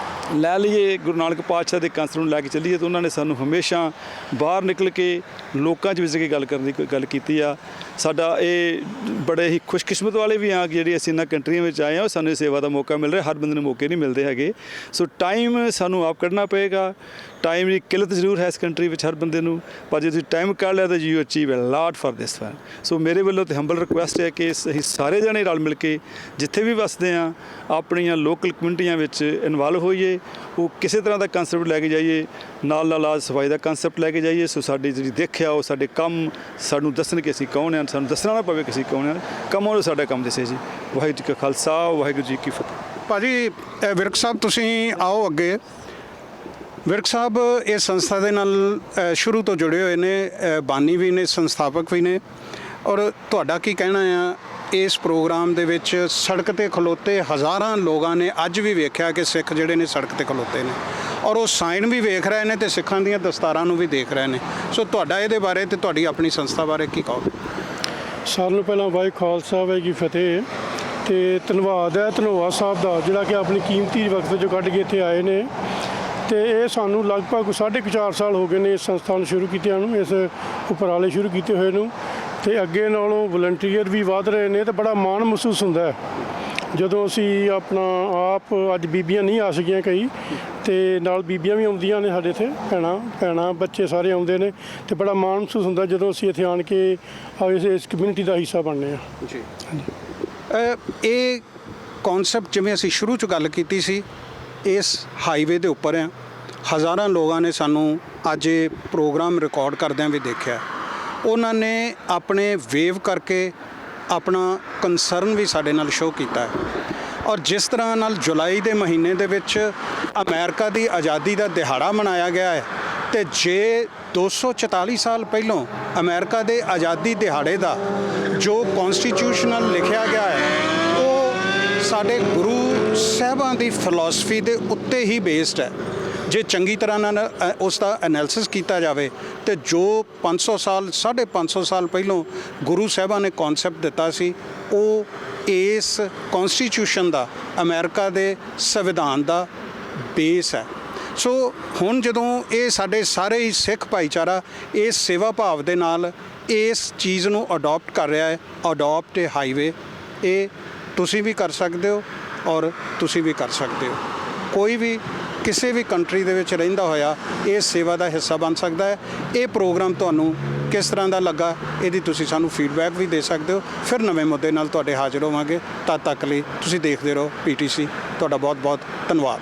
ਲੈ ਲਈਏ, ਗੁਰੂ ਨਾਨਕ ਪਾਤਸ਼ਾਹ ਦੇ ਕੰਸ ਨੂੰ ਲੈ ਕੇ ਚੱਲੀਏ, ਤਾਂ ਉਹਨਾਂ ਨੇ ਸਾਨੂੰ ਹਮੇਸ਼ਾ ਬਾਹਰ ਨਿਕਲ ਕੇ ਲੋਕਾਂ 'ਚ ਵਿਚ ਕੇ ਗੱਲ ਕਰਨ ਦੀ ਗੱਲ ਕੀਤੀ ਆ। ਸਾਡਾ ਇਹ ਬੜੇ ਹੀ ਖੁਸ਼ਕਿਸਮਤ ਵਾਲੇ ਵੀ ਆ ਕਿ ਜਿਹੜੀ ਅਸੀਂ ਇਹਨਾਂ ਕੰਟਰੀਆਂ ਵਿੱਚ ਆਏ ਹਾਂ, ਸਾਨੂੰ ਇਹ ਸੇਵਾ ਦਾ ਮੌਕਾ ਮਿਲ ਰਿਹਾ। ਹਰ ਬੰਦੇ ਨੂੰ ਮੌਕੇ ਨਹੀਂ ਮਿਲਦੇ ਹੈਗੇ। ਸੋ ਟਾਈਮ ਸਾਨੂੰ ਆਪ ਕੱਢਣਾ ਪਏਗਾ। ਟਾਈਮ ਦੀ ਕਿੱਲਤ ਜ਼ਰੂਰ ਹੈ ਇਸ ਕੰਟਰੀ ਵਿੱਚ ਹਰ ਬੰਦੇ ਨੂੰ, ਪਰ ਜੇ ਤੁਸੀਂ ਟਾਈਮ ਕੱਢ ਲਿਆ ਤਾਂ you achieve a lot for this one. So ਮੇਰੇ ਵੱਲੋਂ ਤੇ ਹੰਬਲ ਰਿਕੁਐਸਟ ਹੈ ਕਿ ਅਸੀਂ ਸਾਰੇ ਜਣੇ ਰਲ ਮਿਲ ਕੇ ਜਿੱਥੇ ਵੀ ਵਸਦੇ ਹਾਂ ਆਪਣੀਆਂ ਲੋਕਲ ਕਮਿਊਨਿਟੀਆਂ ਵਿੱਚ ਇਨਵੋਲਵ ਹੋਈਏ। ਉਹ ਕਿਸੇ ਤਰ੍ਹਾਂ ਦਾ ਕਨਸੈਪਟ ਲੈ ਕੇ ਜਾਈਏ, ਨਾਲ ਆਜ ਸਫਾਈ ਦਾ ਕਨਸੈਪਟ ਲੈ ਕੇ ਜਾਈਏ। ਸੋ ਸਾਡੀ ਜਿਹੜੀ ਦੇਖਿਆ ਉਹ ਸਾਡੇ ਕੰਮ ਸਾਨੂੰ ਦੱਸਣ ਕਿ ਅਸੀਂ ਕੌਣ ਹਾਂ, ਸਾਨੂੰ ਦੱਸਣਾ ਨਾ ਪਵੇ ਕਿ ਅਸੀਂ ਕੌਣ ਹਾਂ। ਕੰਮ ਉਹ ਸਾਡਾ ਕੰਮ ਦੱਸੇ ਜੀ। ਵਾਹਿਗੁਰੂ ਜੀ ਕਾ ਖਾਲਸਾ, ਵਾਹਿਗੁਰੂ ਜੀ ਕੀ ਫਤਿਹ। ਭਾਜੀ ਵਿਰਕ ਸਾਹਿਬ ਤੁਸੀਂ ਆਓ ਅੱਗੇ। ਵਿਰਕ ਸਾਹਿਬ ਇਸ ਸੰਸਥਾ ਦੇ ਨਾਲ ਸ਼ੁਰੂ ਤੋਂ ਜੁੜੇ ਹੋਏ ਨੇ, ਬਾਨੀ ਵੀ ਨੇ, ਸੰਸਥਾਪਕ ਵੀ ਨੇ, ਔਰ ਤੁਹਾਡਾ ਕੀ ਕਹਿਣਾ ਆ ਇਸ ਪ੍ਰੋਗਰਾਮ ਦੇ ਵਿੱਚ? ਸੜਕ ਤੇ ਖਲੋਤੇ ਹਜ਼ਾਰਾਂ ਲੋਕਾਂ ਨੇ ਅੱਜ ਵੀ ਵੇਖਿਆ ਕਿ ਸਿੱਖ ਜਿਹੜੇ ਨੇ ਸੜਕ ਤੇ ਖਲੋਤੇ ਨੇ, ਔਰ ਉਹ ਸਾਈਨ ਵੀ ਵੇਖ ਰਹੇ ਨੇ ਤੇ ਸਿੱਖਾਂ ਦੀਆਂ ਦਸਤਾਰਾਂ ਨੂੰ ਵੀ ਦੇਖ ਰਹੇ ਨੇ। ਸੋ ਤੁਹਾਡਾ ਇਹਦੇ ਬਾਰੇ ਤੇ ਤੁਹਾਡੀ ਆਪਣੀ ਸੰਸਥਾ ਬਾਰੇ ਕੀ ਕਹੋਗੇ? ਸਾਰਿਆਂ ਨੂੰ ਪਹਿਲਾਂ ਵਾਹਿਗੁਰੂ ਖਾਲਸਾ ਵਾਹਿਗੁਰੂ ਫਤਿਹ। ਤੇ ਧੰਨਵਾਦ ਹੈ ਧੰਨਵਾਦ ਸਾਹਿਬ ਦਾ ਜਿਹੜਾ ਕਿ ਆਪਣੀ ਕੀਮਤੀ ਵਕਤ ਜੋ ਕੱਢ ਕੇ ਇੱਥੇ ਆਏ ਨੇ। ਤੇ ਇਹ ਸਾਨੂੰ ਲਗਭਗ 4.5 ਸਾਲ ਹੋ ਗਏ ਨੇ ਇਸ ਸੰਸਥਾ ਨੂੰ ਸ਼ੁਰੂ ਕੀਤਿਆਂ ਨੂੰ, ਇਸ ਉਪਰਾਲੇ ਸ਼ੁਰੂ ਕੀਤੇ ਹੋਏ ਨੂੰ। ਤੇ ਅੱਗੇ ਨਾਲੋਂ ਵਲੰਟੀਅਰ ਵੀ ਵਧ ਰਹੇ ਨੇ ਤੇ ਬੜਾ ਮਾਣ ਮਹਿਸੂਸ ਹੁੰਦਾ ਹੈ ਜਦੋਂ ਅਸੀਂ ਆਪਣਾ ਆਪ, ਅੱਜ ਬੀਬੀਆਂ ਨਹੀਂ ਆ ਸਕੀਆਂ ਕਈ, ਤੇ ਨਾਲ ਬੀਬੀਆਂ ਵੀ ਆਉਂਦੀਆਂ ਨੇ ਸਾਡੇ ਇੱਥੇ, ਭੈਣਾਂ ਬੱਚੇ ਸਾਰੇ ਆਉਂਦੇ ਨੇ, ਤੇ ਬੜਾ ਮਾਣ ਮਹਿਸੂਸ ਹੁੰਦਾ ਜਦੋਂ ਅਸੀਂ ਇੱਥੇ ਆਣ ਕੇ ਇਸ ਕਮਿਊਨਿਟੀ ਦਾ ਹਿੱਸਾ ਬਣਨੇ ਆ ਜੀ। ਇਹ ਕਨਸੈਪਟ ਜਿਵੇਂ ਅਸੀਂ ਸ਼ੁਰੂ 'ਚ ਗੱਲ ਕੀਤੀ ਸੀ, ਇਸ ਹਾਈਵੇ ਦੇ ਉੱਪਰ ਆ, ਹਜ਼ਾਰਾਂ ਲੋਕਾਂ ਨੇ ਸਾਨੂੰ ਅੱਜ ਇਹ ਪ੍ਰੋਗਰਾਮ ਰਿਕਾਰਡ ਕਰਦਿਆਂ ਵੀ ਦੇਖਿਆ। ਉਹਨਾਂ ਨੇ ਆਪਣੇ ਵੇਵ ਕਰਕੇ ਆਪਣਾ ਕੰਸਰਨ ਵੀ ਸਾਡੇ ਨਾਲ ਸ਼ੋਅ ਕੀਤਾ ਹੈ। ਔਰ ਜਿਸ ਤਰ੍ਹਾਂ ਨਾਲ ਜੁਲਾਈ ਦੇ ਮਹੀਨੇ ਦੇ ਵਿੱਚ ਅਮਰੀਕਾ ਦੀ ਆਜ਼ਾਦੀ ਦਾ ਦਿਹਾੜਾ ਮਨਾਇਆ ਗਿਆ ਹੈ, ਤੇ ਜੇ 244 ਸਾਲ ਪਹਿਲਾਂ ਅਮਰੀਕਾ ਦੇ ਆਜ਼ਾਦੀ ਦਿਹਾੜੇ ਦਾ ਜੋ ਕਨਸਟੀਟਿਊਸ਼ਨਲ ਲਿਖਿਆ ਗਿਆ ਹੈ, ਉਹ ਸਾਡੇ ਗੁਰੂ ਸਾਹਿਬਾਂ ਦੀ ਫਿਲਾਸਫੀ ਦੇ ਉੱਤੇ ਹੀ ਬੇਸਡ ਹੈ। ਜੇ ਚੰਗੀ ਤਰ੍ਹਾਂ ਨਾਲ ਉਸ ਦਾ ਐਨਾਲਿਸਿਸ ਕੀਤਾ ਜਾਵੇ ਤੇ ਜੋ 500 ਸਾਲ 550 ਸਾਲ ਪਹਿਲਾਂ ਗੁਰੂ ਸਾਹਿਬਾਂ ਨੇ ਕਨਸੈਪਟ ਦਿੱਤਾ ਸੀ, ਉਹ ਇਸ ਕਨਸਟੀਟਿਊਸ਼ਨ ਦਾ, ਅਮਰੀਕਾ ਦੇ ਸੰਵਿਧਾਨ ਦਾ ਬੇਸ ਹੈ। ਸੋ ਹੁਣ ਜਦੋਂ ਇਹ ਸਾਡੇ ਸਾਰੇ ਹੀ ਸਿੱਖ ਭਾਈਚਾਰਾ ਇਸ ਸੇਵਾ ਭਾਵ ਦੇ ਨਾਲ ਇਸ ਚੀਜ਼ ਨੂੰ ਅਡਾਪਟ ਕਰ ਰਿਹਾ ਹੈ, ਅਡਾਪਟ ਏ ਹਾਈਵੇ, ਇਹ ਤੁਸੀਂ ਵੀ ਕਰ ਸਕਦੇ ਹੋ ਔਰ ਤੁਸੀਂ ਵੀ ਕਰ ਸਕਦੇ ਹੋ। ਕੋਈ ਵੀ ਕਿਸੇ ਵੀ ਕੰਟਰੀ ਦੇ ਵਿੱਚ ਰਹਿੰਦਾ ਹੋਇਆ ਇਸ ਸੇਵਾ ਦਾ ਹਿੱਸਾ ਬਣ ਸਕਦਾ ਹੈ। ਇਹ ਪ੍ਰੋਗਰਾਮ ਤੁਹਾਨੂੰ ਕਿਸ ਤਰ੍ਹਾਂ ਦਾ ਲੱਗਾ, ਇਹਦੀ ਤੁਸੀਂ ਸਾਨੂੰ ਫੀਡਬੈਕ ਵੀ ਦੇ ਸਕਦੇ ਹੋ। ਫਿਰ ਨਵੇਂ ਮੁੱਦੇ ਨਾਲ ਤੁਹਾਡੇ ਹਾਜ਼ਰ ਹੋਵਾਂਗੇ। ਤਦ ਤੱਕ ਲਈ ਤੁਸੀਂ ਦੇਖਦੇ ਰਹੋ PTC। ਤੁਹਾਡਾ ਬਹੁਤ ਬਹੁਤ ਧੰਨਵਾਦ।